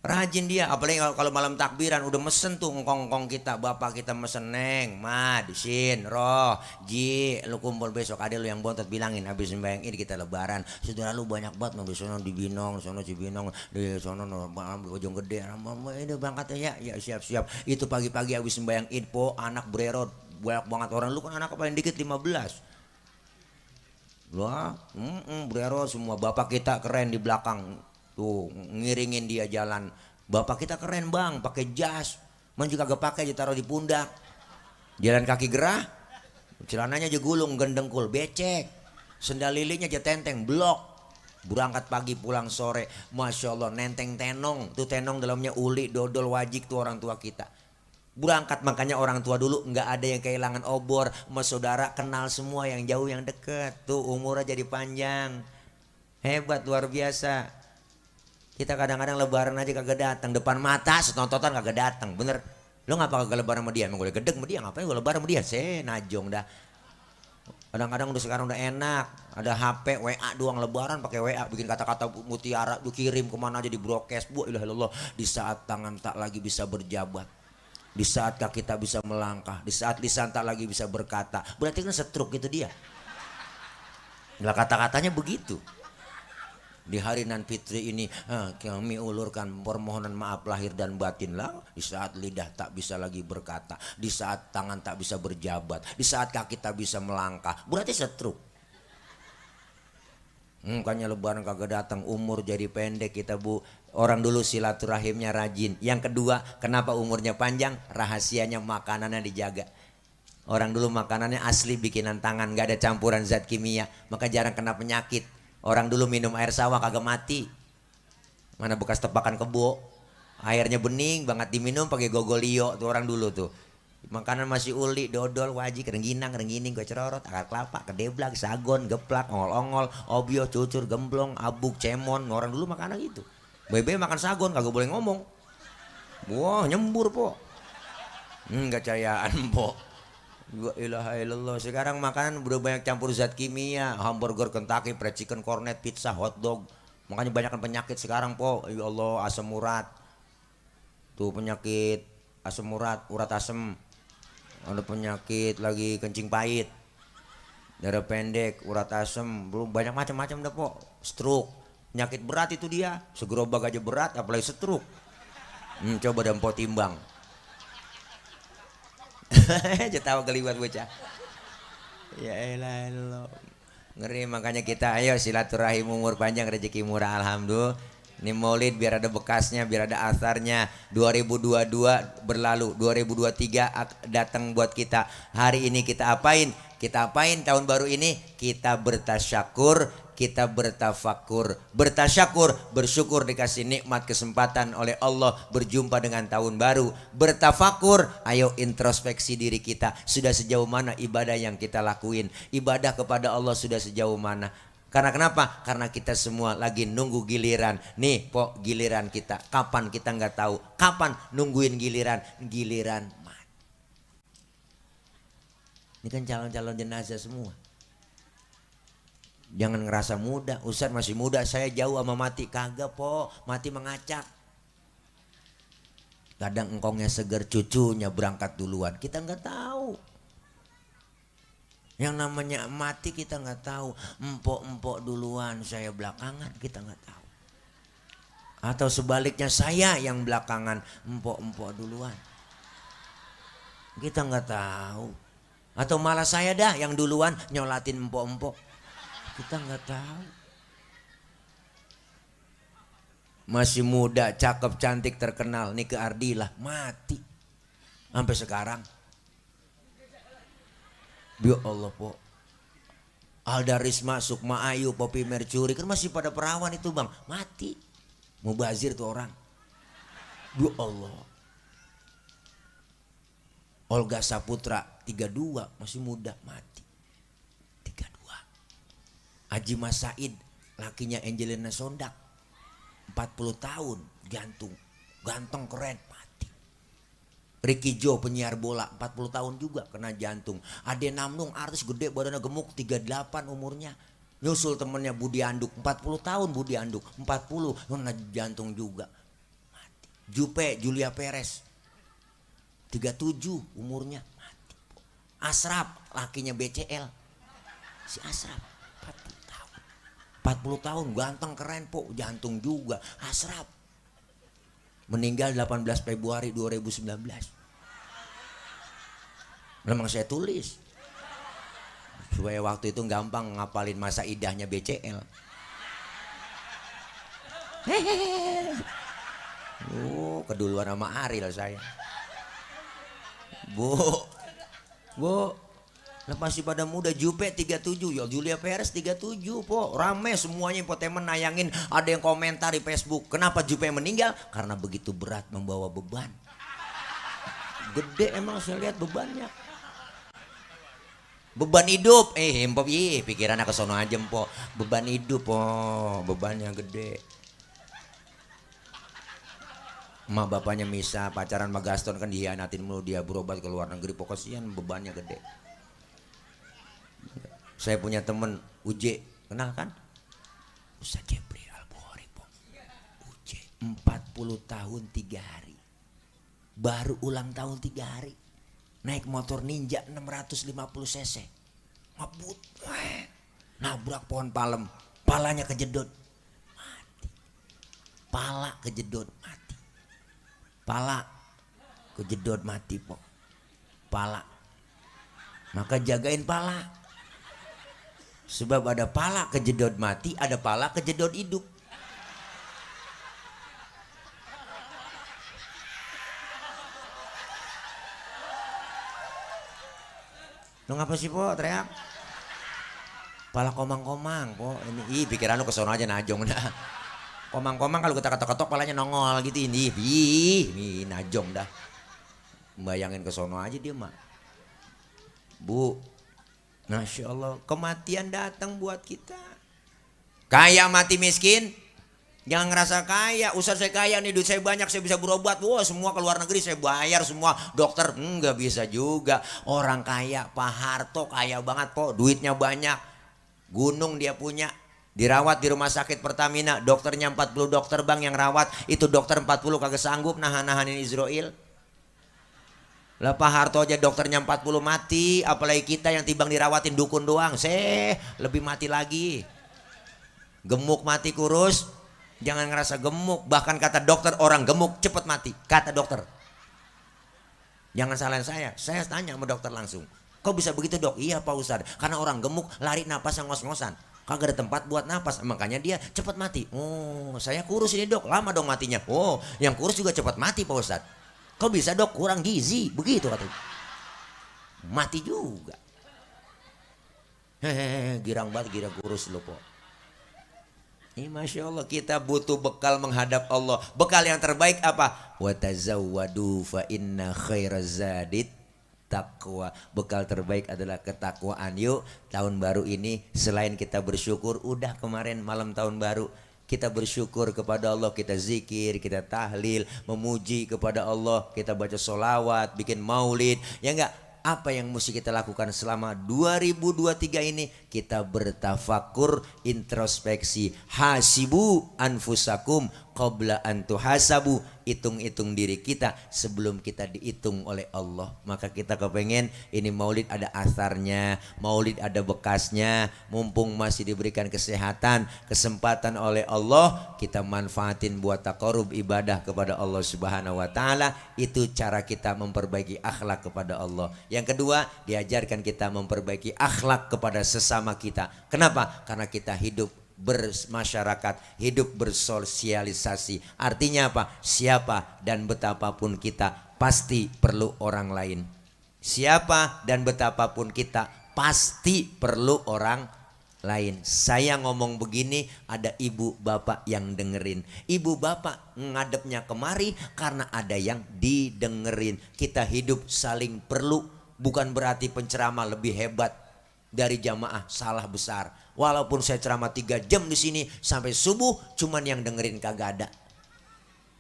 Rajin dia, apalagi kalau malam takbiran udah mesen tuh ngkong-ngkong kita, bapak kita mesen neng, mad, sin, roh, ji, lu kumpul besok, ada lu yang bontot bilangin habis sembahyang ini kita lebaran, saudara lu banyak banget mau di sono di Binong, sono Cibinong, di sono Bojonggede, ini berangkat ya, ya siap-siap. Itu pagi-pagi habis sembahyang id po, anak bererot, banyak banget orang, lu kan anak paling dikit 15. Wah, bererot semua, bapak kita keren di belakang. Tuh ngiringin dia jalan. Bapak kita keren bang, pakai jas. Man juga gak pakai, aja taruh di pundak. Jalan kaki gerah, celananya aja gulung, gendengkul, becek. Sendal lilinya aja tenteng, blok. Berangkat pagi pulang sore, masya Allah nenteng tenong. Tuh tenong dalamnya uli, dodol, wajik tuh orang tua kita. Berangkat makanya orang tua dulu nggak ada yang kehilangan obor. Sama saudara kenal semua, yang jauh yang deket. Tuh umurnya jadi panjang. Hebat luar biasa. Kita kadang-kadang lebaran aja kagak datang, depan mata setontotan kagak datang, bener. Lo ngapa kagak lebaran sama dia? Emang gue gedeg sama dia, ngapain gue lebaran sama dia? Najong dah. Kadang-kadang udah sekarang udah enak, ada HP, WA doang, lebaran pakai WA, bikin kata-kata mutiara, lu kirim kemana aja di broadcast, bu ilah ilallah. Di saat tangan tak lagi bisa berjabat, di saat kaki tak bisa melangkah, di saat lisan tak lagi bisa berkata, berarti kan stroke itu dia. Lah kata-katanya begitu. Di hari nan fitri ini kami ulurkan permohonan maaf lahir dan batin lah. Di saat lidah tak bisa lagi berkata, di saat tangan tak bisa berjabat, di saat kaki tak bisa melangkah, berarti stroke. Makanya lebaran kagak datang, umur jadi pendek kita bu. Orang dulu silaturahimnya rajin. Yang kedua, kenapa umurnya panjang? Rahasianya makanannya dijaga. Orang dulu makanannya asli bikinan tangan, gak ada campuran zat kimia, maka jarang kena penyakit. Orang dulu minum air sawah kagak mati. Mana bekas tebakan kebo. Airnya bening banget diminum pakai gogolio tuh orang dulu tuh. Makanan masih uli, dodol, wajik, rengginang, renggining, gue cerorot, akar kelapa, kedeblak, sagon, geplak, ongol-ongol, obio, cucur, gemblong, abuk, cemon. Orang dulu makanan gitu. Bebe makan sagon kagak boleh ngomong. Wah nyembur po. Gak cayaan po. La ilaha illallah. Sekarang makanan udah banyak campur zat kimia, hamburger, Kentucky, fried chicken, cornet, pizza, hot dog. Makanya banyak penyakit sekarang po. Ya Allah, asam urat. Tuh penyakit asam urat asam. Ada penyakit lagi kencing pahit, darah pendek, urat asam, belum banyak macam-macam dah po. Stroke, penyakit berat itu dia. Segerobak aja berat, apalagi stroke. Coba dan po timbang. Jetawa geliwat bocah. Ya elah. Ngeri, makanya kita ayo silaturahim umur panjang rezeki murah alhamdulillah. Ini Maulid biar ada bekasnya, biar ada asarnya. 2022 berlalu, 2023 datang buat kita. Hari ini kita apain? Kita apain tahun baru ini? Kita bertasyakur, kita bertafakur. Bertasyakur, bersyukur dikasih nikmat kesempatan oleh Allah berjumpa dengan tahun baru. Bertafakur, ayo introspeksi diri kita. Sudah sejauh mana ibadah yang kita lakuin? Ibadah kepada Allah sudah sejauh mana? Karena kenapa? Karena kita semua lagi nunggu giliran. Nih po giliran kita. Kapan kita nggak tahu. Kapan nungguin giliran? Giliran mati. Ini kan calon-calon jenazah semua. Jangan ngerasa muda. Ustaz masih muda, saya jauh sama mati. Kagak po, mati mengacak. Kadang engkongnya seger, cucunya berangkat duluan. Kita nggak tahu. Yang namanya mati kita nggak tahu. Empok-empok duluan, saya belakangan, kita nggak tahu. Atau sebaliknya saya yang belakangan, empok-empok duluan, kita nggak tahu. Atau malah saya dah yang duluan nyolatin empok-empok, kita nggak tahu. Masih muda, cakep, cantik, terkenal, Nike Ardila mati sampai sekarang. Ya Allah po. Alda Risma, Sukma Ayu, Poppy Mercury kan masih pada perawan itu bang, mati. Mubazir tuh orang. Ya Allah. Olga Saputra 32 masih muda mati. 32. Haji Mas Said lakinya Angelina Sondak 40 tahun jantung, ganteng keren mati. Ricky Joe penyiar bola 40 tahun juga kena jantung. Ade Namnung artis gede badannya gemuk 38 umurnya. Nyusul temennya Budi Anduk 40 tahun Budi Anduk 40 kena jantung juga mati. Jupe Julia Perez 37 umurnya mati. Asraf lakinya BCL si Asraf 40 tahun. 40 tahun ganteng keren po, jantung juga. Asraf meninggal 18 Februari 2019. Memang saya tulis supaya waktu itu gampang ngapalin masa idahnya BCL. Keduluan sama Ari lah saya. Bu, masih pada muda. Jupe 37, ya Julia Perez 37 po. Rame semuanya infotainment nayangin. Ada yang komentar di Facebook. Kenapa Jupe meninggal? Karena begitu berat membawa beban. Gede emang saya lihat bebannya. Beban hidup. Empok pikirannya ke sono aja po. Beban hidup po. Bebannya gede. emak bapaknya misah, pacaran sama Gaston kan dihianatin mulu, dia berobat ke luar negeri, pokoknya bebannya gede. Saya punya temen Uje, kenal kan? Ustaz Jibril Al-Bukhari, Uje 40 tahun 3 hari, baru ulang tahun 3 hari, naik motor Ninja 650 cc, ngebut, nabrak pohon palem, palanya kejedot, mati. Pala kejedot, mati. Pala kejedot, mati po. Pala. Maka jagain pala. Sebab ada pala kejedot mati, ada pala kejedot hidup. Lu ngapa sih po teriak? Pala komang-komang po. Ini pikiran lu kesono aja najong dah. Komang-komang kalau kita ketok-ketok palanya nongol gitu ini. Ini najong dah. Bayangin kesono aja dia mah. Bu, Masya Allah, kematian datang buat kita. Kaya mati miskin, jangan ngerasa kaya. Ustaz saya kaya nih, duit saya banyak, saya bisa berobat. Wah, semua ke luar negeri saya bayar semua. Dokter, enggak bisa juga. Orang kaya, Pak Harto kaya banget po, duitnya banyak. Gunung dia punya. Dirawat di rumah sakit Pertamina, dokternya 40 dokter bang yang rawat. Itu dokter 40 kagak sanggup nahan-nahanin Israel. Lah Pak Harto aja dokternya 40 mati, apalagi kita yang timbang dirawatin dukun doang, lebih mati lagi. Gemuk mati kurus, jangan ngerasa gemuk. Bahkan kata dokter orang gemuk cepet mati, kata dokter. Jangan salahin saya tanya sama dokter langsung. Kok bisa begitu dok? Iya Pak Ustadz, karena orang gemuk lari napas yang ngos-ngosan. Kagak ada tempat buat napas, makanya dia cepet mati. Oh saya kurus ini dok, lama dong matinya. Oh yang kurus juga cepet mati Pak Ustadz. Kok bisa dok kurang gizi begitu katanya, mati juga. Hehehe, girang banget, gira kurus lo po. Ini Masya Allah, kita butuh bekal menghadap Allah. Bekal yang terbaik apa? Wa tazawwadu fa inna khairaz zadit taqwa. Bekal terbaik adalah ketakwaan. Yuk tahun baru ini selain kita bersyukur, udah kemarin malam tahun baru, kita bersyukur kepada Allah, kita zikir, kita tahlil, memuji kepada Allah, kita baca sholawat, bikin maulid, ya enggak? Apa yang mesti kita lakukan selama 2023 ini? Kita bertafakur, introspeksi. Hasibu anfusakum qabla an tuhasabu. Hitung-hitung diri kita sebelum kita dihitung oleh Allah. Maka kita kepengen ini maulid ada asarnya, maulid ada bekasnya. Mumpung masih diberikan kesehatan, kesempatan oleh Allah, kita manfaatin buat taqarrub ibadah kepada Allah Subhanahu wa taala. Itu cara kita memperbaiki akhlak kepada Allah. Yang kedua, diajarkan kita memperbaiki akhlak kepada sesama kita. Kenapa? Karena kita hidup bermasyarakat, hidup bersosialisasi. Artinya apa? Siapa dan betapapun kita pasti perlu orang lain. Siapa dan betapapun kita pasti perlu orang lain. Saya ngomong begini, ada ibu bapak yang dengerin. Ibu bapak ngadepnya kemari karena ada yang didengerin. Kita hidup saling perlu. Bukan berarti penceramah lebih hebat dari jamaah, salah besar. Walaupun saya ceramah 3 jam di sini sampai subuh, cuman yang dengerin kagak ada.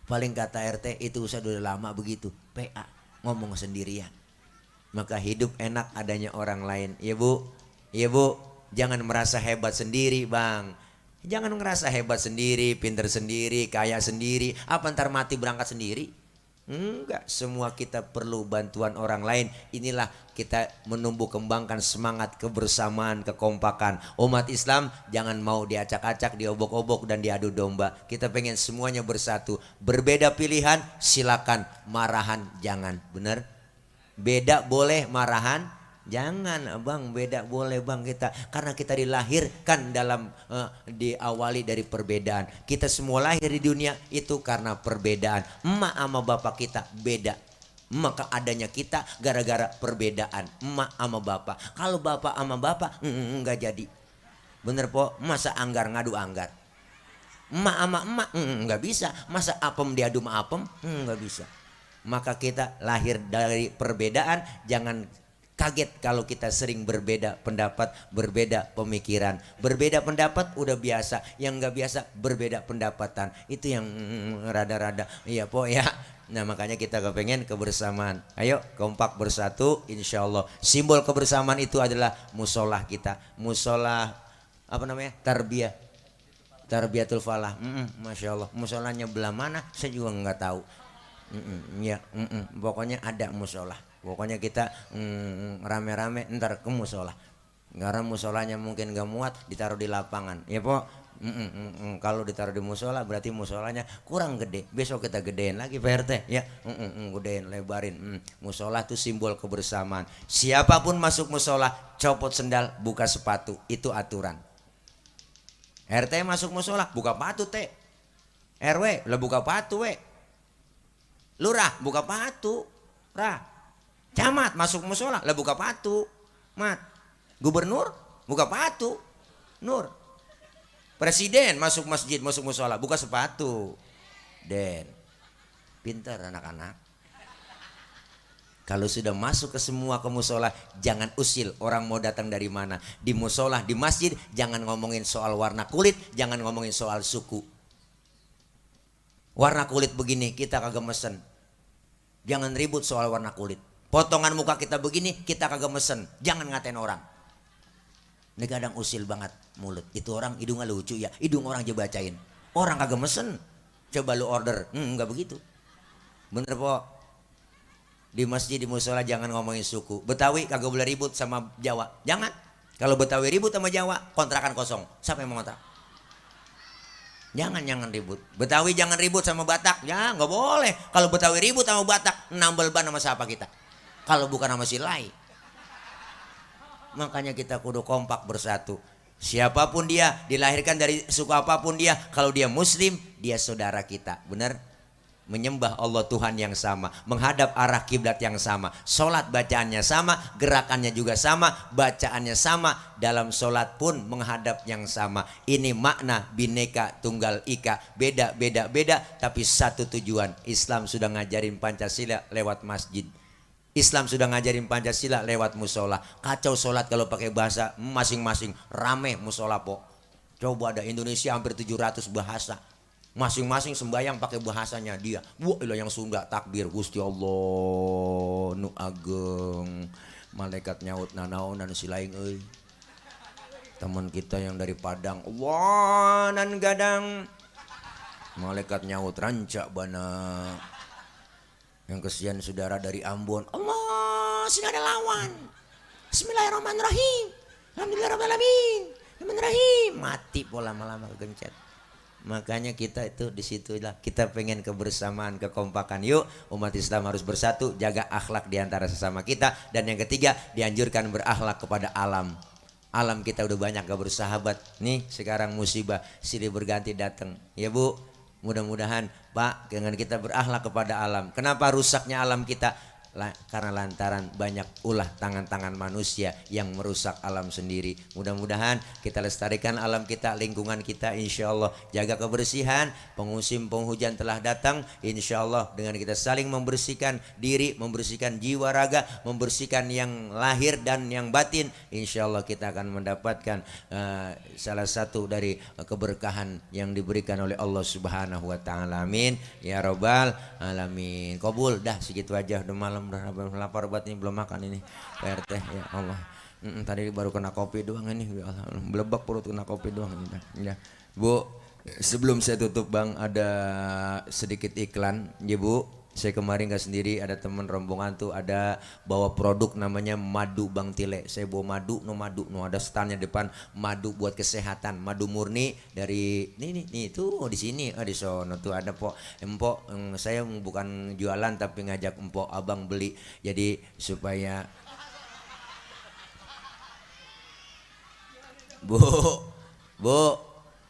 Paling kata RT itu saya udah lama begitu. PA ngomong sendirian. Maka hidup enak adanya orang lain. Iya bu, iya bu, jangan merasa hebat sendiri bang. Jangan ngerasa hebat sendiri, pinter sendiri, kaya sendiri. Apa ntar mati berangkat sendiri? Enggak, semua kita perlu bantuan orang lain. Inilah kita menumbuh kembangkan semangat kebersamaan, kekompakan. Umat Islam jangan mau diacak-acak, diobok-obok dan diadu domba. Kita pengen semuanya bersatu. Berbeda pilihan silakan, marahan jangan. Bener? Beda boleh, marahan jangan bang. Beda boleh bang kita, karena kita dilahirkan dalam diawali dari perbedaan. Kita semua lahir di dunia itu karena perbedaan. Emak sama bapak kita beda, maka adanya kita gara-gara perbedaan emak sama bapak. Kalau bapak sama bapak enggak jadi. Bener po? Masa anggar ngadu anggar? Emak sama emak enggak bisa. Masa apem diadu sama apem? Enggak bisa. Maka kita lahir dari perbedaan, jangan kaget kalau kita sering berbeda pendapat, berbeda pemikiran. Berbeda pendapat udah biasa, yang nggak biasa berbeda pendapatan. Itu yang rada-rada iya po ya. Nah makanya kita kepengen kebersamaan. Ayo kompak bersatu insya Allah. Simbol kebersamaan itu adalah musolah kita. Musolah apa namanya? Tarbiyatul falah. Masya Allah. Musolahnya belah mana? Saya juga nggak tahu. Ya, pokoknya ada musolah. Pokoknya kita rame-rame ntar ke musola. Karena musolanya mungkin gak muat, ditaruh di lapangan. Ya po, kalau ditaruh di musola berarti musolanya kurang gede. Besok kita gedein lagi PRT. Ya, gedein, lebarin. Musola itu simbol kebersamaan. Siapapun masuk musola, copot sendal, buka sepatu. Itu aturan. RT masuk musola, buka patu teh. RW, lah buka patu we. Lurah, buka patu. Rah. Camat masuk musola lah buka patu. Mat. Gubernur buka patu. Nur. Presiden masuk masjid, masuk musola buka sepatu. Den. Pintar anak-anak. Kalau sudah masuk ke semua ke musola, jangan usil orang mau datang dari mana. Di musola, di masjid, jangan ngomongin soal warna kulit, jangan ngomongin soal suku. Warna kulit begini, kita kagak mesen. Jangan ribut soal warna kulit. Potongan muka kita begini, kita kagak mesen. Jangan ngatain orang. Ini kadang usil banget mulut. Itu orang hidungnya lucu ya. Hidung orang aja bacain. Orang kagak mesen. Coba lu order. Enggak begitu. Bener po. Di masjid, di musola jangan ngomongin suku. Betawi kagak boleh ribut sama Jawa. Jangan. Kalau Betawi ribut sama Jawa, kontrakan kosong. Siapa yang mau ngontrak? Jangan ribut. Betawi jangan ribut sama Batak. Ya nggak boleh. Kalau Betawi ribut sama Batak, nambel ban sama siapa kita? Kalau bukan sama si Lai. Makanya kita kudu kompak bersatu. Siapapun dia, dilahirkan dari suku apapun dia, kalau dia muslim, dia saudara kita. Benar? Menyembah Allah Tuhan yang sama, menghadap arah kiblat yang sama, sholat bacaannya sama, gerakannya juga sama, bacaannya sama, dalam sholat pun menghadap yang sama. Ini makna Bhinneka Tunggal Ika, beda, tapi satu tujuan. Islam sudah ngajarin Pancasila lewat masjid. Islam sudah ngajarin Pancasila lewat musola. Kacau sholat kalau pakai bahasa masing-masing, rame musola po. Coba ada Indonesia hampir 700 bahasa. Masing-masing sembahyang pakai bahasanya dia. Wah, yang Sunda takbir Gusti Allah nu ageng. Malaikat nyaut nanaonan silaing euy. Teman kita yang dari Padang, wah nan gadang. Malaikat nyaut rancak bana. Yang kesian saudara dari Ambon, Allah sini ada lawan. Bismillahirrahmanirrahim. Alhamdulillahirrahmanirrahim. Bismillahirrahmanirrahim. Mati pola lama-lama kegencet. Makanya kita itu disitulah kita pengen kebersamaan, kekompakan. Yuk umat Islam harus bersatu, jaga akhlak diantara sesama kita. Dan yang ketiga dianjurkan berakhlak kepada alam. Alam kita udah banyak gak bersahabat. Nih sekarang musibah silih berganti datang. Ya Bu, mudah-mudahan Pak dengan kita berakhlak kepada alam. Kenapa rusaknya alam kita? Karena lantaran banyak ulah tangan-tangan manusia yang merusak alam sendiri. Mudah-mudahan kita lestarikan alam kita, lingkungan kita, insya Allah. Jaga kebersihan. Musim penghujan telah datang, insya Allah dengan kita saling membersihkan diri, membersihkan jiwa raga, membersihkan yang lahir dan yang batin, insya Allah kita akan mendapatkan salah satu dari keberkahan yang diberikan oleh Allah Subhanahu wa Ta'ala. Amin ya Rabbal Alamin. Qabul. Dah segitu aja, udah malam, udah lapar banget nih, belum makan ini PRT ya Allah. Tadi baru kena kopi doang ini, ya Allah, belebak perut kena kopi doang ini. Ya Bu, sebelum saya tutup Bang, ada sedikit iklan ya Bu. Saya kemarin gak sendiri, ada teman rombongan tuh ada bawa produk namanya madu Bang Tile. Saya bawa madu, ada standnya depan, madu buat kesehatan, madu murni dari nih tuh di sini, di sono tuh ada po. Empok, saya bukan jualan tapi ngajak empok abang beli. Jadi supaya Bu,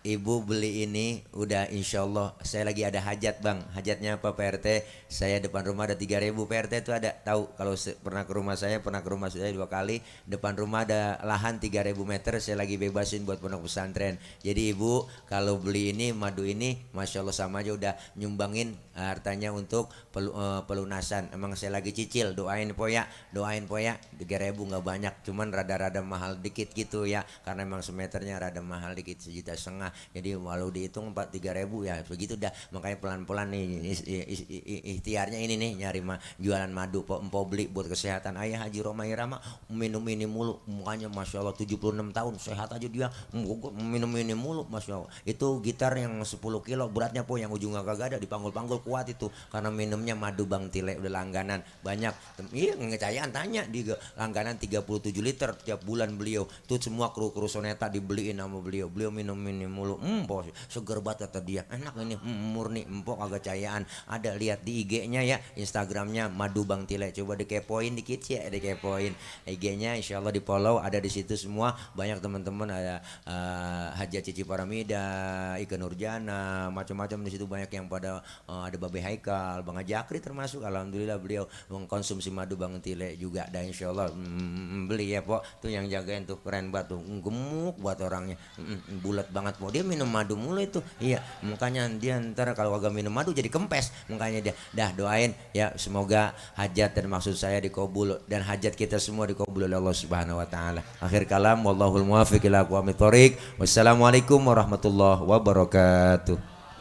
Ibu beli ini udah insya Allah. Saya lagi ada hajat bang. Hajatnya apa Pak RT? Saya depan rumah ada 3.000. Pak RT itu ada tahu kalau pernah ke rumah saya 2 kali. Depan rumah ada lahan 3.000 meter. Saya lagi bebasin buat pondok pesantren. Jadi ibu kalau beli ini madu ini, masya Allah sama aja udah nyumbangin hartanya untuk pelunasan. Emang saya lagi cicil. Doain poya 3.000 nggak banyak. Cuman rada-rada mahal dikit gitu ya. Karena emang semeternya rada mahal dikit 1,5 juta. Jadi walau dihitung 3.000 ya begitu dah. Makanya pelan-pelan nih ikhtiarnya ini nih nyari jualan madu. Empo beli buat kesehatan. Ayah Haji Romai Rama minum ini mulu, mukanya masya Allah 76 tahun sehat aja dia minum ini mulu masya Allah. Itu gitar yang 10 kilo beratnya po yang ujungnya kagak ada dipanggul-panggul kuat itu karena minumnya madu Bang Tile udah langganan banyak. Iya ngecayaan tanya di langganan 37 liter tiap bulan beliau. Tuh semua kru soneta dibeliin sama beliau. Beliau minum ini mulu. Empok seger banget kata dia. Enak ini murni empok agak cayaan. Ada lihat di IG-nya ya, Instagramnya Madu Bang Tile. Coba dikepoin dikit ya, dikepoin IG-nya insya Allah di follow ada di situ semua. Banyak teman-teman ada Haja Cici Paramida, Ika Nurjana, macam-macam di situ banyak yang pada ada Babe Haikal, Bang Haji Akri termasuk. Alhamdulillah beliau mengkonsumsi madu Bang Tile juga. Dan insya Allah beli ya Pok. Tuh yang jagain tuh keren banget tuh. Gemuk buat orangnya. Bulat banget Pok. Dia minum madu mulu itu. Iya, makanya dia ntar kalau agak minum madu jadi kempes. Makanya dia dah doain ya semoga hajat dan maksud saya dikabul dan hajat kita semua dikabul oleh Allah Subhanahu wa taala. Akhir kalam wallahul muwaffiq ila aqwamit thoriq. Wassalamualaikum warahmatullahi wabarakatuh.